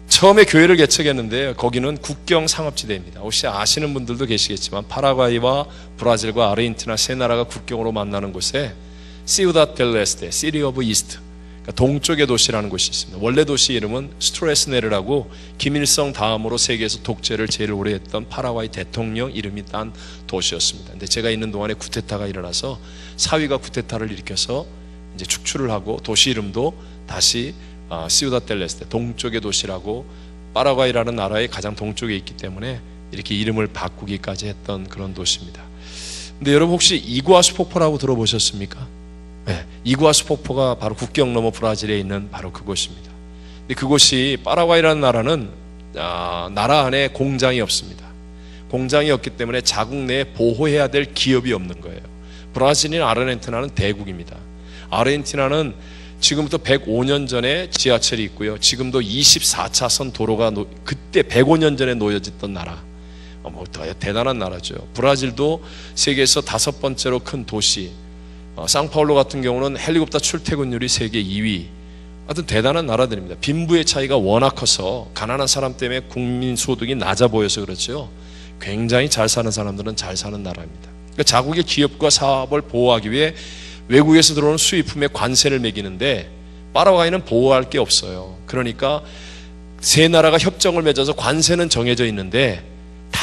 처음에 교회를 개척했는데 거기는 국경 상업지대입니다. 혹시 아시는 분들도 계시겠지만 파라과이와 브라질과 아르헨티나 세 나라가 국경으로 만나는 곳에 시우다 델 에스테, 시리 오브 이스트, 그러니까 동쪽의 도시라는 곳이 있습니다. 원래 도시 이름은 스트레스네르라고 김일성 다음으로 세계에서 독재를 제일 오래 했던 파라과이 대통령 이름이 딴 도시였습니다. 근데 제가 있는 동안에 쿠데타가 일어나서 사위가 쿠데타를 일으켜서 이제 축출을 하고 도시 이름도 다시 시우다 델 에스테, 동쪽의 도시라고 파라과이라는 나라의 가장 동쪽에 있기 때문에 이렇게 이름을 바꾸기까지 했던 그런 도시입니다. 근데 여러분 혹시 이구아수 폭포라고 들어보셨습니까? 네, 이구아수 폭포가 바로 국경 너머 브라질에 있는 바로 그곳입니다. 근데 그곳이 파라과이라는 나라는 나라 안에 공장이 없습니다. 공장이 없기 때문에 자국 내에 보호해야 될 기업이 없는 거예요. 브라질이나 아르헨티나는 대국입니다. 아르헨티나는 지금부터 105년 전에 지하철이 있고요. 지금도 24차선 도로가 그때 105년 전에 놓여졌던 나라. 뭐 대단한 나라죠. 브라질도 세계에서 5번째로 큰 도시. 상파울루 같은 경우는 헬리콥터 출퇴근율이 세계 2위. 하여튼 대단한 나라들입니다. 빈부의 차이가 워낙 커서 가난한 사람 때문에 국민 소득이 낮아 보여서 그렇죠. 굉장히 잘 사는 사람들은 잘 사는 나라입니다. 그러니까 자국의 기업과 사업을 보호하기 위해 외국에서 들어오는 수입품에 관세를 매기는데 파라과이는 보호할 게 없어요. 그러니까 세 나라가 협정을 맺어서 관세는 정해져 있는데 다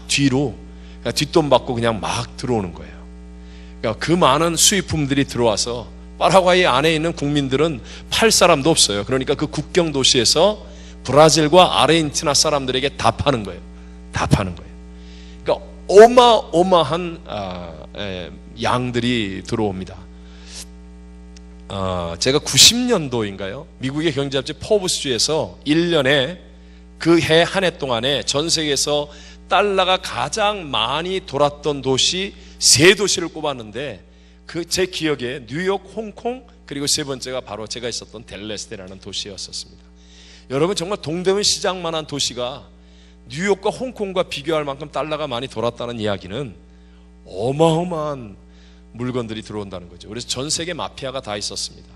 뒤로 그러니까 뒷돈 받고 그냥 막 들어오는 거예요. 그러니까 그 많은 수입품들이 들어와서 파라과이 안에 있는 국민들은 팔 사람도 없어요. 그러니까 그 국경 도시에서 브라질과 아르헨티나 사람들에게 다 파는 거예요. 다 파는 거예요. 그러니까 어마어마한 양들이 들어옵니다. 제가 90년도인가요? 미국의 경제잡지 포브스지에서 1년에 그 해 한 해 동안에 전 세계에서 달러가 가장 많이 돌았던 도시 3도시를 꼽았는데 그 제 기억에 뉴욕, 홍콩 그리고 세 번째가 바로 제가 있었던 댈러스라는 도시였었습니다. 여러분 정말 동대문 시장만한 도시가 뉴욕과 홍콩과 비교할 만큼 달러가 많이 돌았다는 이야기는 어마어마한 물건들이 들어온다는 거죠. 그래서 전 세계 마피아가 다 있었습니다.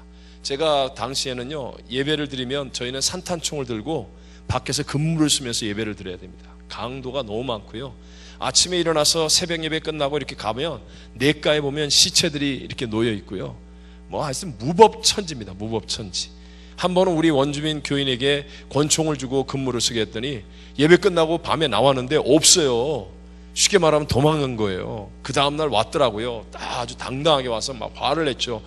제가 당시에는요 예배를 드리면 저희는 산탄총을 들고 밖에서 근무를 쓰면서 예배를 드려야 됩니다. 강도가 너무 많고요. 아침에 일어나서 새벽 예배 끝나고 이렇게 가면 냇가에 보면 시체들이 이렇게 놓여 있고요. 뭐 하여튼 무법천지입니다. 무법천지. 한 번은 우리 원주민 교인에게 권총을 주고 근무를 쓰게 했더니 예배 끝나고 밤에 나왔는데 없어요. 쉽게 말하면 도망간 거예요. 그 다음날 왔더라고요. 아주 당당하게 와서 막 화를 냈죠.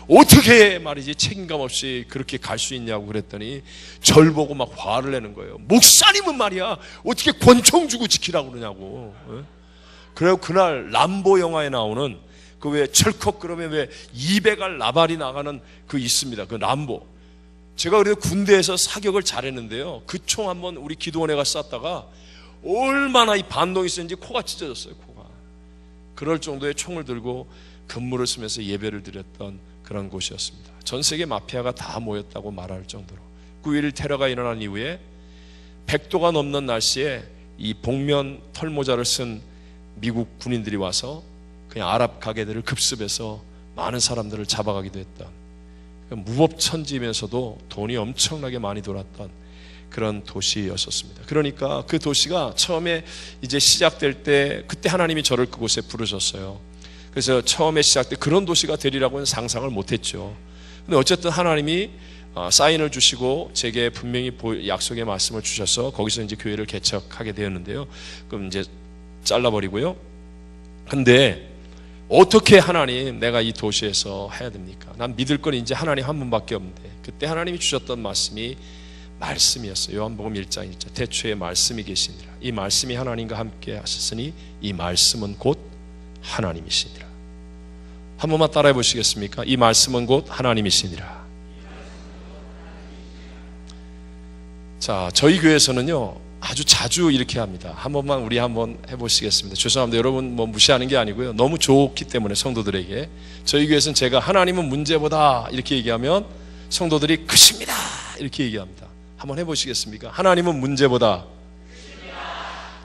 어떻게 말이지 책임감 없이 그렇게 갈 수 있냐고 그랬더니 절 보고 막 화를 내는 거예요. 목사님은 말이야 어떻게 권총 주고 지키라고 그러냐고. 그래서 그날 람보 영화에 나오는 그 왜 철컥 그러면 왜 200알 나발이 나가는 그 있습니다. 그 람보. 제가 그래도 군대에서 사격을 잘했는데요. 그 총 한번 우리 기도원에 가서 쐈다가 얼마나 이 반동이 센지 코가 찢어졌어요. 코가. 그럴 정도의 총을 들고 근무를 쓰면서 예배를 드렸던 그런 곳이었습니다. 전 세계 마피아가 다 모였다고 말할 정도로 9.11 테러가 일어난 이후에 100도가 넘는 날씨에 이 복면 털모자를 쓴 미국 군인들이 와서 그냥 아랍 가게들을 급습해서 많은 사람들을 잡아가기도 했던 무법천지면서도 돈이 엄청나게 많이 돌았던 그런 도시였었습니다. 그러니까 그 도시가 처음에 이제 시작될 때 그때 하나님이 저를 그곳에 부르셨어요. 그래서 처음에 시작 때 그런 도시가 되리라고는 상상을 못했죠. 근데 어쨌든 하나님이 사인을 주시고 제게 분명히 약속의 말씀을 주셔서 거기서 이제 교회를 개척하게 되었는데요. 그럼 이제 잘라버리고요. 근데 어떻게 하나님 내가 이 도시에서 해야 됩니까? 난 믿을 건 이제 하나님 한 분밖에 없는데 그때 하나님이 주셨던 말씀이 말씀이었어요. 요한복음 1장 1절 태초에 말씀이 계시니라. 이 말씀이 하나님과 함께 하셨으니 이 말씀은 곧 하나님이시니라. 한 번만 따라해 보시겠습니까? 이 말씀은 곧 하나님이시니라. 자, 저희 교회에서는요 아주 자주 이렇게 합니다. 한 번만 우리 한번 해보시겠습니다. 죄송합니다. 여러분 뭐 무시하는 게 아니고요. 너무 좋기 때문에 성도들에게 저희 교회에서는 제가 하나님은 문제보다 이렇게 얘기하면 성도들이 크십니다 이렇게 얘기합니다. 한번 해보시겠습니까? 하나님은 문제보다 크십니다.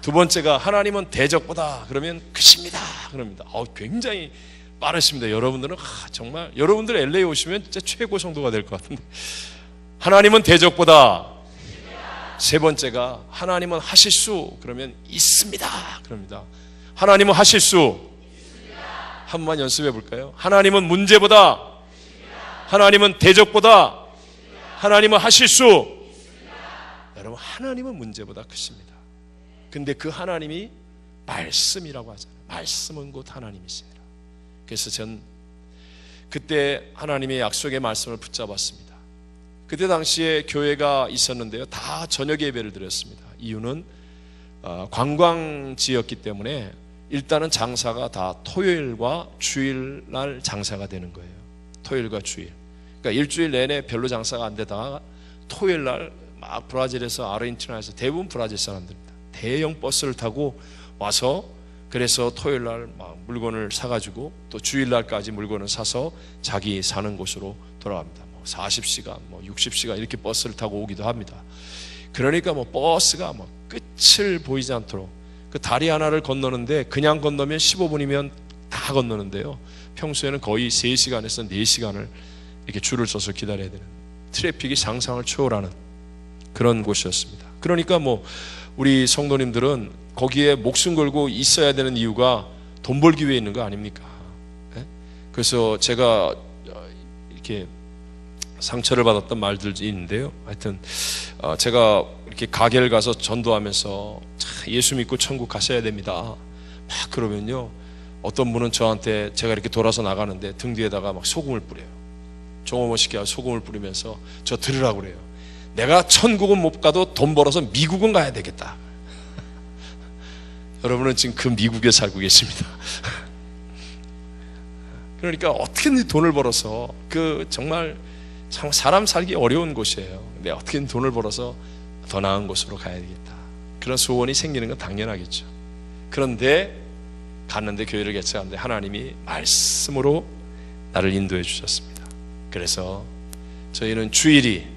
두 번째가 하나님은 대적보다 그러면 크십니다 그럽니다. 굉장히 빠르십니다. 여러분들은 정말 여러분들 LA 오시면 진짜 최고 성도가 될 것 같은데 하나님은 대적보다 세 번째가 하나님은 하실 수 그러면 있습니다 그럽니다. 하나님은 하실 수 있습니다. 한 번만 연습해 볼까요? 하나님은 문제보다 있습니다. 하나님은 대적보다 있습니다. 하나님은 하실 수 있습니다. 여러분 하나님은 문제보다 크십니다. 근데 그 하나님이 말씀이라고 하잖아요. 말씀은 곧 하나님이시니라. 그래서 전 그때 하나님의 약속의 말씀을 붙잡았습니다. 그때 당시에 교회가 있었는데요. 다 저녁 예배를 드렸습니다. 이유는 관광지였기 때문에 일단은 장사가 다 토요일과 주일날 장사가 되는 거예요. 토요일과 주일. 그러니까 일주일 내내 별로 장사가 안 되다가 토요일날 막 브라질에서 아르헨티나에서 대부분 브라질 사람들입니다. 대형 버스를 타고 와서 그래서 토요일날 막 물건을 사가지고 또 주일날까지 물건을 사서 자기 사는 곳으로 돌아갑니다. 40시간, 60시간 이렇게 버스를 타고 오기도 합니다. 그러니까 버스가 끝을 보이지 않도록 그 다리 하나를 건너는데 그냥 건너면 15분이면 다 건너는데요. 평소에는 거의 3시간에서 4시간을 이렇게 줄을 서서 기다려야 되는 트래픽이 상상을 초월하는 그런 곳이었습니다. 그러니까 우리 성도님들은 거기에 목숨 걸고 있어야 되는 이유가 돈 벌기 위해 있는 거 아닙니까? 예? 그래서 제가 이렇게 상처를 받았던 말들이 있는데요. 하여튼 제가 이렇게 가게를 가서 전도하면서 예수 믿고 천국 가셔야 됩니다. 막 그러면요, 어떤 분은 저한테 제가 이렇게 돌아서 나가는데 등 뒤에다가 막 소금을 뿌려요. 종업원 시켜서 소금을 뿌리면서 저 들으라고 그래요. 내가 천국은 못 가도 돈 벌어서 미국은 가야 되겠다. 여러분은 지금 그 미국에 살고 계십니다. 그러니까 어떻게든 돈을 벌어서 정말 참 사람 살기 어려운 곳이에요. 근데 어떻게든 돈을 벌어서 더 나은 곳으로 가야 되겠다. 그런 소원이 생기는 건 당연하겠죠. 그런데 갔는데, 교회를 개척하는데 하나님이 말씀으로 나를 인도해 주셨습니다. 그래서 저희는 주일이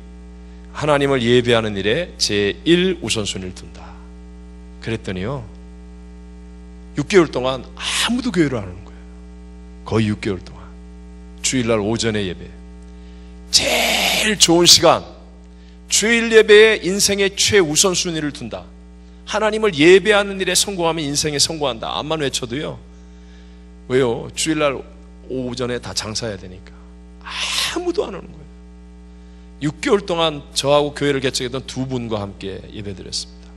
하나님을 예배하는 일에 제1 우선순위를 둔다. 그랬더니요, 6개월 동안 아무도 교회를 안 오는 거예요. 거의 6개월 동안. 주일날 오전에 예배, 제일 좋은 시간, 주일 예배에 인생의 최우선순위를 둔다. 하나님을 예배하는 일에 성공하면 인생에 성공한다. 암만 외쳐도요. 왜요? 주일날 오전에 다 장사해야 되니까 아무도 안 오는 거예요. 6개월 동안 저하고 교회를 개척했던 두 분과 함께 예배드렸습니다.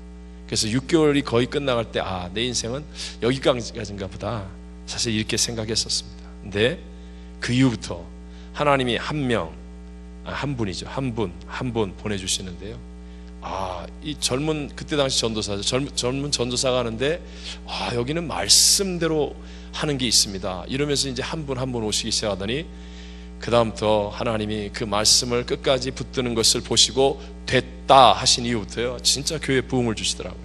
그래서 6개월이 거의 끝나갈 때 내 인생은 여기까지인가 보다, 사실 이렇게 생각했었습니다. 근데 그 이후부터 하나님이 한 분 보내주시는데요. 이 젊은, 그때 당시 전도사죠. 젊은 전도사가 하는데, 여기는 말씀대로 하는 게 있습니다. 이러면서 이제 한 분 오시기 시작하더니, 그다음부터 하나님이 그 말씀을 끝까지 붙드는 것을 보시고 됐다 하신 이후부터요, 진짜 교회에 부흥을 주시더라고요.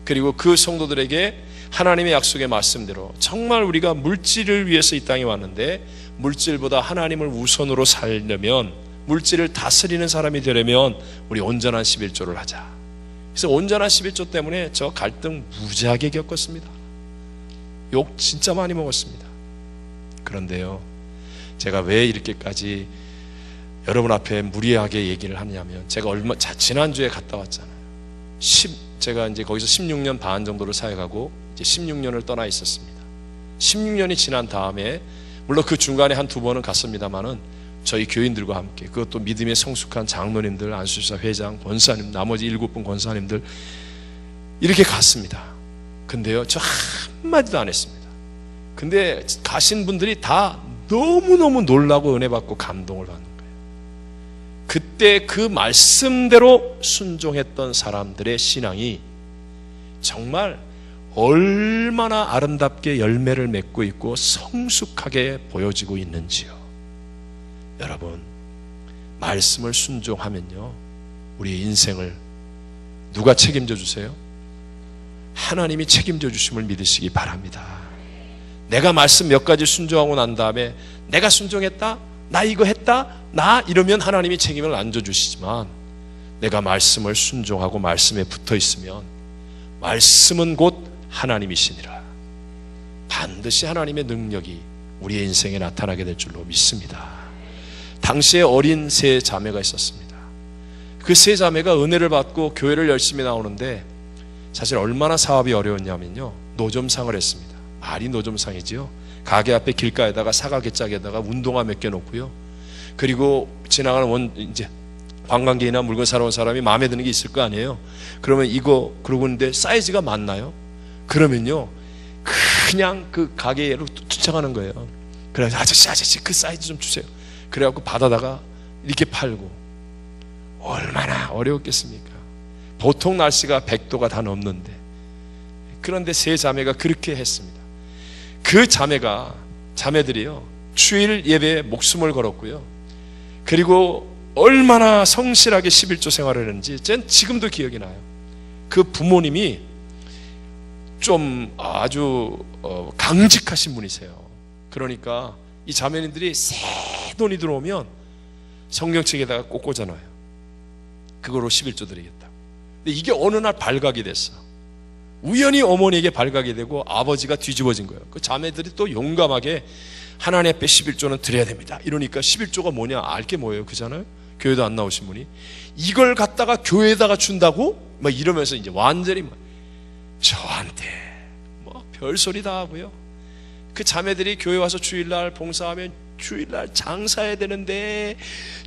그리고 그 성도들에게 하나님의 약속의 말씀대로 정말 우리가 물질을 위해서 이 땅에 왔는데, 물질보다 하나님을 우선으로 살려면, 물질을 다스리는 사람이 되려면 우리 온전한 11조를 하자. 그래서 온전한 11조 때문에 저 갈등 무지하게 겪었습니다. 욕 진짜 많이 먹었습니다. 그런데요, 제가 왜 이렇게까지 여러분 앞에 무리하게 얘기를 하냐면, 제가 지난주에 갔다 왔잖아요. 제가 이제 거기서 16년 반 정도를 사역하고 이제 16년을 떠나 있었습니다. 16년이 지난 다음에, 물론 그 중간에 한 두 번은 갔습니다만은 저희 교인들과 함께, 그것도 믿음의 성숙한 장로님들, 안수사 회장, 권사님, 나머지 7분 권사님들 이렇게 갔습니다. 근데요, 저 한마디도 안 했습니다. 근데 가신 분들이 다 너무너무 놀라고 은혜 받고 감동을 받는 거예요. 그때 그 말씀대로 순종했던 사람들의 신앙이 정말 얼마나 아름답게 열매를 맺고 있고 성숙하게 보여지고 있는지요. 여러분, 말씀을 순종하면요, 우리의 인생을 누가 책임져 주세요? 하나님이 책임져 주심을 믿으시기 바랍니다. 내가 말씀 몇 가지 순종하고 난 다음에 내가 순종했다, 나 이거 했다, 이러면 하나님이 책임을 안 져주시지만, 내가 말씀을 순종하고 말씀에 붙어 있으면 말씀은 곧 하나님이시니라. 반드시 하나님의 능력이 우리의 인생에 나타나게 될 줄로 믿습니다. 당시에 어린 세 자매가 있었습니다. 그 세 자매가 은혜를 받고 교회를 열심히 나오는데, 사실 얼마나 사업이 어려웠냐면요, 노점상을 했습니다. 말이 노점상이지요. 가게 앞에 길가에다가 사각개짝에다가 운동화 몇 개 놓고요, 그리고 지나가는 이제 관광객이나 물건 사러 온 사람이 마음에 드는 게 있을 거 아니에요. 그러면 이거 그러고 있는데 사이즈가 맞나요? 그러면요, 그냥 그 가게로 쫓아가는 거예요. 그래서 아저씨 그 사이즈 좀 주세요. 그래갖고 받아다가 이렇게 팔고. 얼마나 어려웠겠습니까? 보통 날씨가 100도가 다 넘는데. 그런데 세 자매가 그렇게 했습니다. 그 자매들이요, 주일 예배에 목숨을 걸었고요, 그리고 얼마나 성실하게 11조 생활을 했는지 전 지금도 기억이 나요. 그 부모님이 좀 아주 강직하신 분이세요. 그러니까 이 자매님들이 새 돈이 들어오면 성경책에다가 꼭 꽂아놔요. 그거로 11조 드리겠다. 근데 이게 어느 날 발각이 됐어. 우연히 어머니에게 발각이 되고 아버지가 뒤집어진 거예요. 그 자매들이 또 용감하게 하나님 앞에 11조는 드려야 됩니다. 이러니까 11조가 뭐냐, 알게 뭐예요? 그잖아요. 교회도 안 나오신 분이 이걸 갖다가 교회에다가 준다고 막 이러면서 이제 완전히 저한테 뭐 별소리 다 하고요. 그 자매들이 교회 와서 주일날 봉사하면 주일날 장사해야 되는데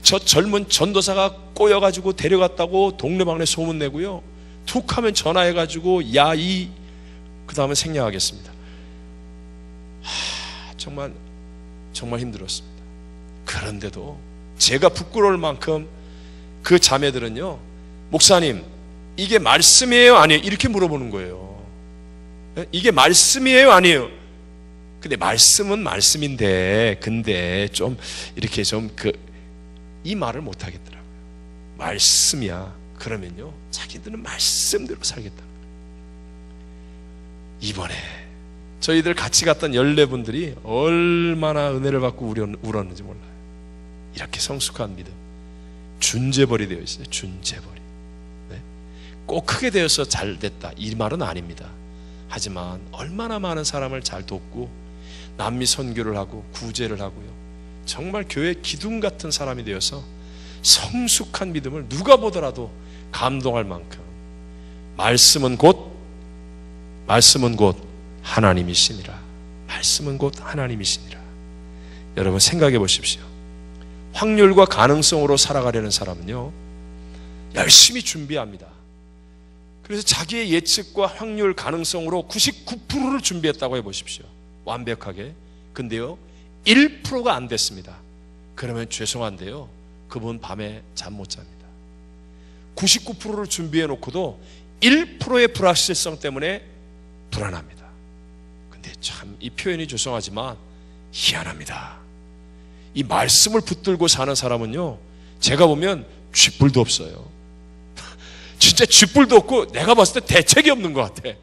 저 젊은 전도사가 꼬여가지고 데려갔다고 동네방네 소문내고요, 툭 하면 전화해가지고 야이 그 다음에 생략하겠습니다. 정말 힘들었습니다. 그런데도 제가 부끄러울 만큼 그 자매들은요, 목사님 이게 말씀이에요 아니에요? 이렇게 물어보는 거예요. 이게 말씀이에요 아니에요? 근데 말씀은 말씀인데 근데 좀 이렇게 좀 이 말을 못 하겠더라고요. 말씀이야 그러면요 자기들은 말씀대로 살겠다는 거예요. 이번에 저희들 같이 갔던 14분들이 얼마나 은혜를 받고 울었는지 몰라요. 이렇게 성숙한 믿음, 준재벌이 되어 있어요. 준재벌이. 네? 꼭 크게 되어서 잘 됐다 이 말은 아닙니다. 하지만 얼마나 많은 사람을 잘 돕고 남미 선교를 하고 구제를 하고요, 정말 교회 기둥 같은 사람이 되어서 성숙한 믿음을 누가 보더라도 감동할 만큼 말씀은 곧 하나님이시니라. 말씀은 곧 하나님이시니라. 여러분 생각해 보십시오. 확률과 가능성으로 살아가려는 사람은요 열심히 준비합니다. 그래서 자기의 예측과 확률 가능성으로 99%를 준비했다고 해보십시오. 완벽하게. 근데요 1%가 안 됐습니다. 그러면 죄송한데요 그분 밤에 잠 못 잡니다. 99%를 준비해 놓고도 1%의 불확실성 때문에 불안합니다. 근데 참 이 표현이 죄송하지만 희한합니다. 이 말씀을 붙들고 사는 사람은요 제가 보면 쥐뿔도 없어요. 진짜 쥐뿔도 없고 내가 봤을 때 대책이 없는 것 같아.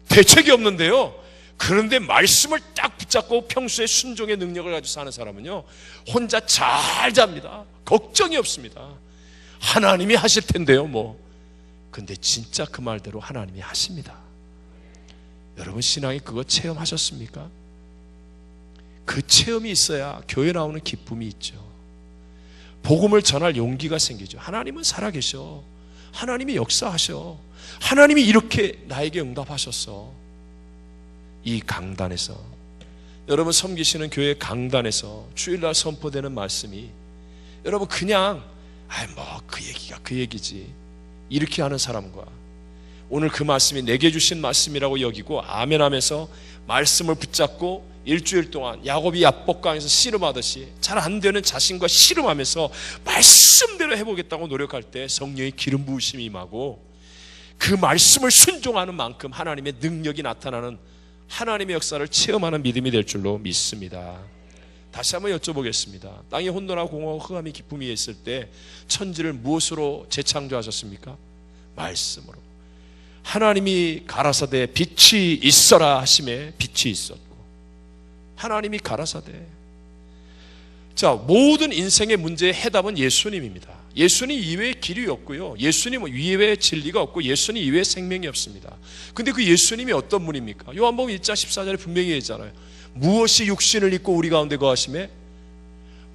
대책이 없는데요, 그런데 말씀을 딱 붙잡고 평소에 순종의 능력을 가지고 사는 사람은요 혼자 잘 잡니다. 걱정이 없습니다. 하나님이 하실 텐데요 뭐. 근데 진짜 그 말대로 하나님이 하십니다. 여러분 신앙이 그거 체험하셨습니까? 그 체험이 있어야 교회 나오는 기쁨이 있죠. 복음을 전할 용기가 생기죠. 하나님은 살아계셔. 하나님이 역사하셔. 하나님이 이렇게 나에게 응답하셨어. 이 강단에서, 여러분 섬기시는 교회 강단에서 주일날 선포되는 말씀이 여러분 그냥 그 얘기가 그 얘기지 이렇게 하는 사람과 오늘 그 말씀이 내게 주신 말씀이라고 여기고 아멘 하면서 말씀을 붙잡고 일주일 동안 야곱이 야복강에서 씨름하듯이 잘 안 되는 자신과 씨름하면서 말씀대로 해보겠다고 노력할 때 성령의 기름 부으심이 임하고 그 말씀을 순종하는 만큼 하나님의 능력이 나타나는 하나님의 역사를 체험하는 믿음이 될 줄로 믿습니다. 다시 한번 여쭤보겠습니다. 땅이 혼돈하고 공허하고 흑암이 기쁨이 있을 때 천지를 무엇으로 재창조하셨습니까? 말씀으로. 하나님이 가라사대 빛이 있어라 하심에 빛이 있었고, 하나님이 가라사대. 자, 모든 인생의 문제의 해답은 예수님입니다. 예수님 이외의 길이 없고요, 예수님 이외의 진리가 없고 예수님 이외의 생명이 없습니다. 근데 그 예수님이 어떤 분입니까? 요한복음 1장 14절에 분명히 얘기했잖아요. 무엇이 육신을 입고 우리 가운데 거하심에?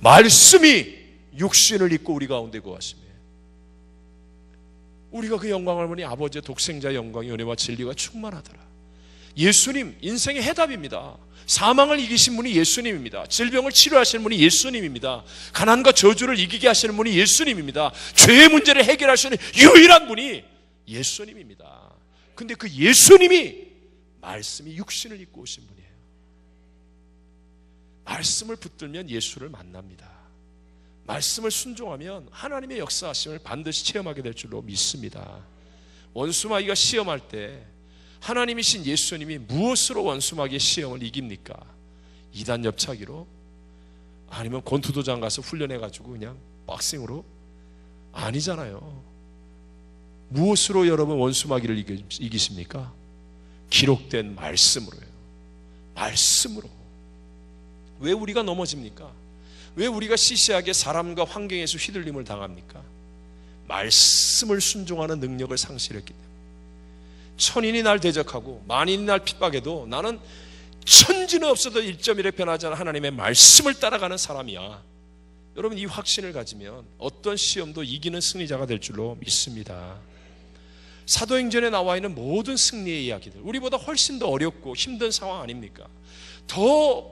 말씀이 육신을 입고 우리 가운데 거하심에. 우리가 그 영광을 보니 아버지의 독생자의 영광이 은혜와 진리가 충만하더라. 예수님 인생의 해답입니다. 사망을 이기신 분이 예수님입니다. 질병을 치료하시는 분이 예수님입니다. 가난과 저주를 이기게 하시는 분이 예수님입니다. 죄의 문제를 해결하시는 유일한 분이 예수님입니다. 근데 그 예수님이 말씀이 육신을 입고 오신 분이에요. 말씀을 붙들면 예수를 만납니다. 말씀을 순종하면 하나님의 역사하심을 반드시 체험하게 될 줄로 믿습니다. 원수마귀가 시험할 때 하나님이신 예수님이 무엇으로 원수마귀의 시험을 이깁니까? 이단 엽차기로? 아니면 권투도장 가서 훈련해가지고 그냥 박싱으로? 아니잖아요. 무엇으로 여러분 원수마귀를 이기십니까? 기록된 말씀으로요. 말씀으로. 왜 우리가 넘어집니까? 왜 우리가 시시하게 사람과 환경에서 휘둘림을 당합니까? 말씀을 순종하는 능력을 상실했기 때문에. 천인이 날 대적하고 만인이 날 핍박해도 나는 천지는 없어도 1.1에 변하지 않은 하나님의 말씀을 따라가는 사람이야. 여러분 이 확신을 가지면 어떤 시험도 이기는 승리자가 될 줄로 믿습니다. 사도행전에 나와 있는 모든 승리의 이야기들, 우리보다 훨씬 더 어렵고 힘든 상황 아닙니까? 더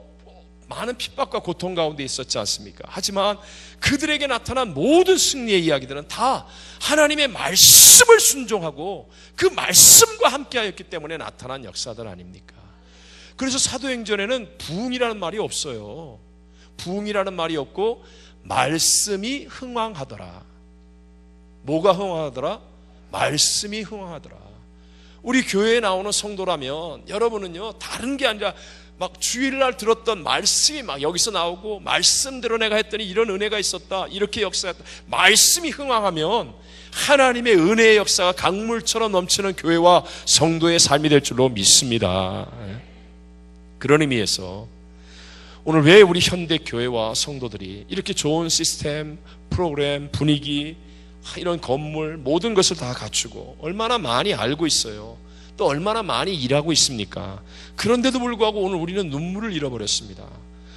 많은 핍박과 고통 가운데 있었지 않습니까? 하지만 그들에게 나타난 모든 승리의 이야기들은 다 하나님의 말씀을 순종하고 그 말씀과 함께하였기 때문에 나타난 역사들 아닙니까? 그래서 사도행전에는 부흥이라는 말이 없어요. 부흥이라는 말이 없고 말씀이 흥왕하더라. 뭐가 흥왕하더라? 말씀이 흥왕하더라. 우리 교회에 나오는 성도라면 여러분은요, 다른 게 아니라 막 주일날 들었던 말씀이 막 여기서 나오고, 말씀대로 내가 했더니 이런 은혜가 있었다, 이렇게 역사했다, 말씀이 흥왕하면 하나님의 은혜의 역사가 강물처럼 넘치는 교회와 성도의 삶이 될 줄로 믿습니다. 그런 의미에서 오늘 왜 우리 현대 교회와 성도들이 이렇게 좋은 시스템, 프로그램, 분위기, 이런 건물, 모든 것을 다 갖추고 얼마나 많이 알고 있어요. 또 얼마나 많이 일하고 있습니까? 그런데도 불구하고 오늘 우리는 눈물을 잃어버렸습니다.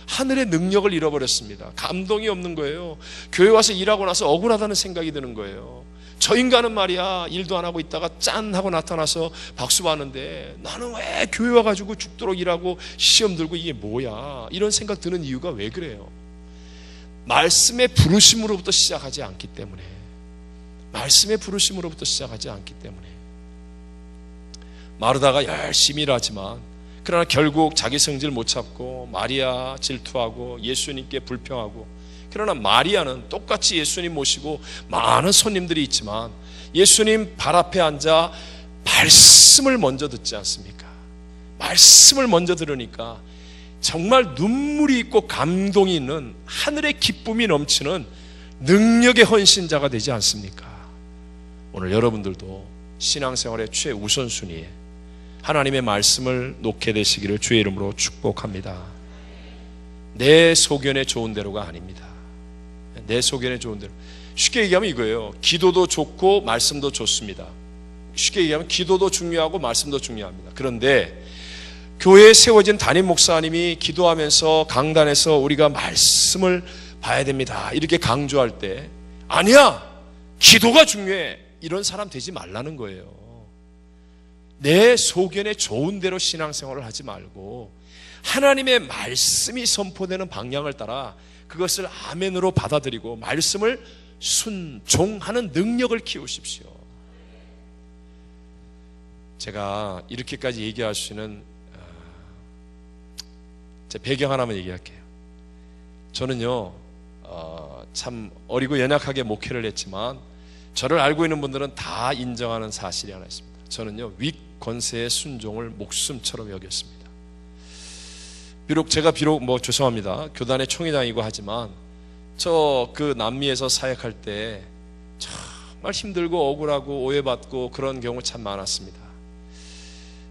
하늘의 능력을 잃어버렸습니다. 감동이 없는 거예요. 교회 와서 일하고 나서 억울하다는 생각이 드는 거예요. 저 인간은 말이야, 일도 안 하고 있다가 짠 하고 나타나서 박수 받는데 나는 왜 교회 와가지고 죽도록 일하고 시험 들고 이게 뭐야, 이런 생각 드는 이유가 왜 그래요? 말씀의 부르심으로부터 시작하지 않기 때문에, 말씀의 부르심으로부터 시작하지 않기 때문에. 마르다가 열심히 일하지만 그러나 결국 자기 성질 못 참고 마리아 질투하고 예수님께 불평하고, 그러나 마리아는 똑같이 예수님 모시고 많은 손님들이 있지만 예수님 발 앞에 앉아 말씀을 먼저 듣지 않습니까? 말씀을 먼저 들으니까 정말 눈물이 있고 감동이 있는, 하늘의 기쁨이 넘치는 능력의 헌신자가 되지 않습니까? 오늘 여러분들도 신앙생활의 최우선순위에 하나님의 말씀을 놓게 되시기를 주의 이름으로 축복합니다. 내 소견에 좋은 대로가 아닙니다. 내 소견에 좋은 대로. 쉽게 얘기하면 이거예요. 기도도 좋고 말씀도 좋습니다. 쉽게 얘기하면 기도도 중요하고 말씀도 중요합니다. 그런데 교회에 세워진 담임 목사님이 기도하면서 강단에서 우리가 말씀을 봐야 됩니다, 이렇게 강조할 때, 아니야, 기도가 중요해, 이런 사람 되지 말라는 거예요. 내 소견에 좋은 대로 신앙생활을 하지 말고 하나님의 말씀이 선포되는 방향을 따라 그것을 아멘으로 받아들이고 말씀을 순종하는 능력을 키우십시오. 제가 이렇게까지 얘기할 수 있는 제 배경 하나만 얘기할게요. 저는요, 참 어리고 연약하게 목회를 했지만 저를 알고 있는 분들은 다 인정하는 사실이 하나 있습니다. 저는요, 윗 권세의 순종을 목숨처럼 여겼습니다. 비록 죄송합니다, 교단의 총회장이고 하지만 저 그 남미에서 사역할 때 정말 힘들고 억울하고 오해받고 그런 경우 참 많았습니다.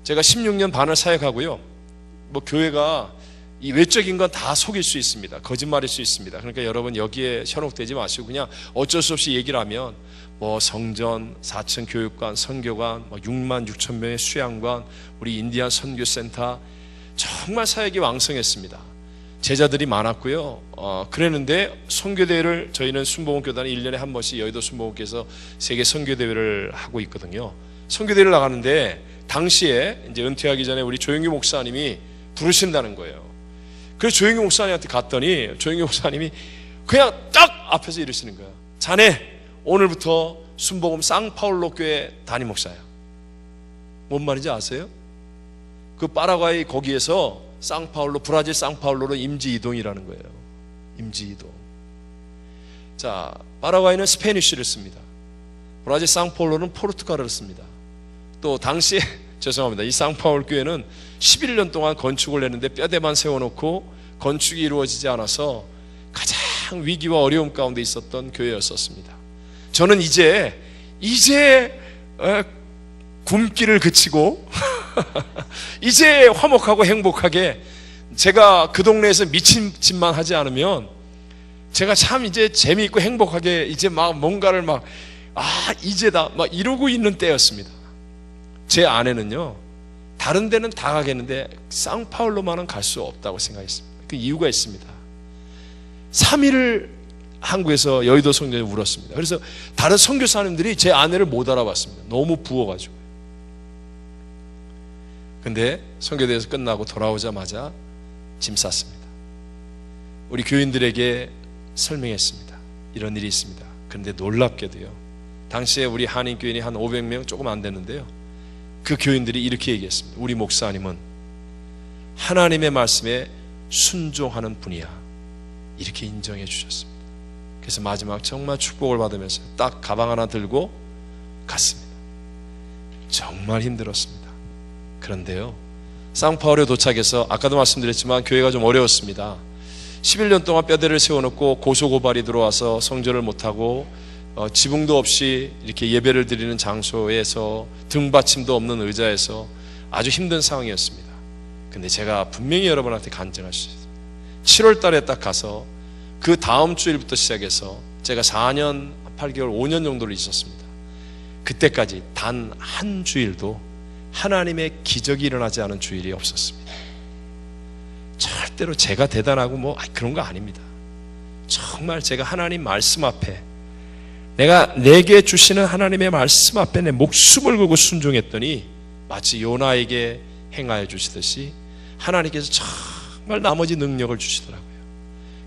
제가 16년 반을 사역하고요, 교회가 이 외적인 건 다 속일 수 있습니다. 거짓말일 수 있습니다. 그러니까 여러분 여기에 현혹되지 마시고 그냥 어쩔 수 없이 얘기를 하면 성전, 4층 교육관, 선교관, 6만 6천 명의 수양관, 우리 인디안 선교센터, 정말 사역이 왕성했습니다. 제자들이 많았고요. 그랬는데 선교대회를, 저희는 순복음교단이 1년에 한 번씩 여의도 순복음교에서 세계 선교대회를 하고 있거든요. 선교대회를 나가는데 당시에 이제 은퇴하기 전에 우리 조영규 목사님이 부르신다는 거예요. 그래서 조영규 목사님한테 갔더니 조영규 목사님이 그냥 딱 앞에서 이러시는 거예요. 자네 오늘부터 순복음 상파울로 교회 담임 목사야. 뭔 말인지 아세요? 그 파라과이 거기에서 브라질 상파울로로 임지 이동이라는 거예요. 임지 이동. 자, 파라과이는 스페니쉬를 씁니다. 브라질 상파울로는 포르투갈어를 씁니다. 또 당시에 죄송합니다, 이 상파울 교회는 11년 동안 건축을 했는데 뼈대만 세워놓고 건축이 이루어지지 않아서 가장 위기와 어려움 가운데 있었던 교회였었습니다. 저는 이제 굶기를 그치고 이제 화목하고 행복하게, 제가 그 동네에서 미친 짓만 하지 않으면 제가 참 이제 재미있고 행복하게 이제 막 뭔가를 이제다 이러고 있는 때였습니다. 제 아내는요, 다른 데는 다 가겠는데 상파울로만은 갈 수 없다고 생각했습니다. 그 이유가 있습니다. 3일을 한국에서 여의도 성전에 울었습니다. 그래서 다른 선교사님들이 제 아내를 못 알아봤습니다. 너무 부어가지고. 근데 선교대회에서 끝나고 돌아오자마자 짐 쌌습니다. 우리 교인들에게 설명했습니다. 이런 일이 있습니다. 그런데 놀랍게도요, 당시에 우리 한인 교인이 한 500명 조금 안 됐는데요, 그 교인들이 이렇게 얘기했습니다. 우리 목사님은 하나님의 말씀에 순종하는 분이야. 이렇게 인정해 주셨습니다. 그래서 마지막 정말 축복을 받으면서 딱 가방 하나 들고 갔습니다. 정말 힘들었습니다. 그런데요, 상파울에 도착해서 아까도 말씀드렸지만 교회가 좀 어려웠습니다. 11년 동안 뼈대를 세워놓고 고소고발이 들어와서 성전을 못하고 지붕도 없이 이렇게 예배를 드리는 장소에서 등받침도 없는 의자에서 아주 힘든 상황이었습니다. 근데 제가 분명히 여러분한테 간증할 수 있어요. 7월 달에 딱 가서 그 다음 주일부터 시작해서 제가 4년 8개월 5년 정도를 있었습니다. 그때까지 단 한 주일도 하나님의 기적이 일어나지 않은 주일이 없었습니다. 절대로 제가 대단하고 뭐 그런 거 아닙니다. 정말 제가 하나님 말씀 앞에, 내가 내게 주시는 하나님의 말씀 앞에 내 목숨을 걸고 순종했더니 마치 요나에게 행하여 주시듯이 하나님께서 정말 나머지 능력을 주시더라고요.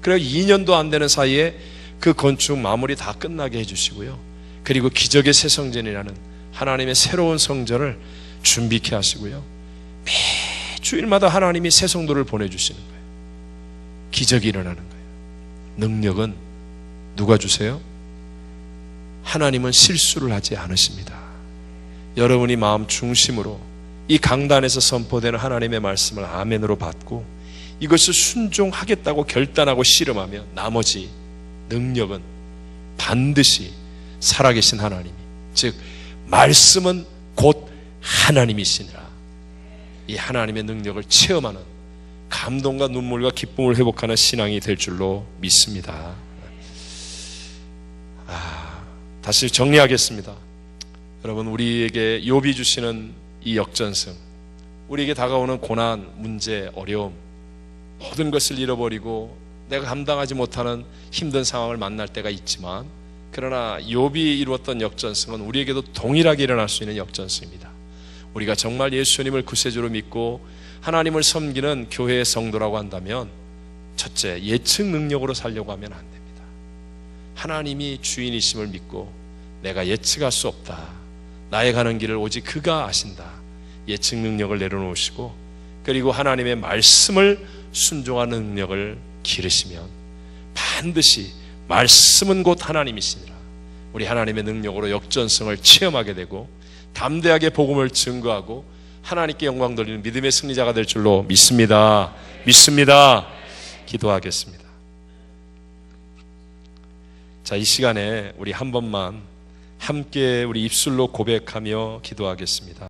그리고 2년도 안 되는 사이에 그 건축 마무리 다 끝나게 해주시고요, 그리고 기적의 새 성전이라는 하나님의 새로운 성전을 준비케 하시고요, 매 주일마다 하나님이 새 성도를 보내주시는 거예요. 기적이 일어나는 거예요. 능력은 누가 주세요? 하나님은 실수를 하지 않으십니다. 여러분이 마음 중심으로 이 강단에서 선포되는 하나님의 말씀을 아멘으로 받고 이것을 순종하겠다고 결단하고 씨름하면 나머지 능력은 반드시 살아계신 하나님이, 즉 말씀은 곧 하나님이시니라, 이 하나님의 능력을 체험하는 감동과 눈물과 기쁨을 회복하는 신앙이 될 줄로 믿습니다. 다시 정리하겠습니다. 여러분, 우리에게 욥이 주시는 이 역전승, 우리에게 다가오는 고난, 문제, 어려움, 모든 것을 잃어버리고 내가 감당하지 못하는 힘든 상황을 만날 때가 있지만, 그러나 욥이 이루었던 역전승은 우리에게도 동일하게 일어날 수 있는 역전승입니다. 우리가 정말 예수님을 구세주로 믿고 하나님을 섬기는 교회의 성도라고 한다면, 첫째, 예측 능력으로 살려고 하면 안 됩니다. 하나님이 주인이심을 믿고 내가 예측할 수 없다, 나의 가는 길을 오직 그가 아신다, 예측 능력을 내려놓으시고, 그리고 하나님의 말씀을 순종하는 능력을 기르시면 반드시 말씀은 곧 하나님이시니라, 우리 하나님의 능력으로 역전성을 체험하게 되고 담대하게 복음을 증거하고 하나님께 영광 돌리는 믿음의 승리자가 될 줄로 믿습니다. 기도하겠습니다. 자, 이 시간에 우리 한 번만 함께 우리 입술로 고백하며 기도하겠습니다.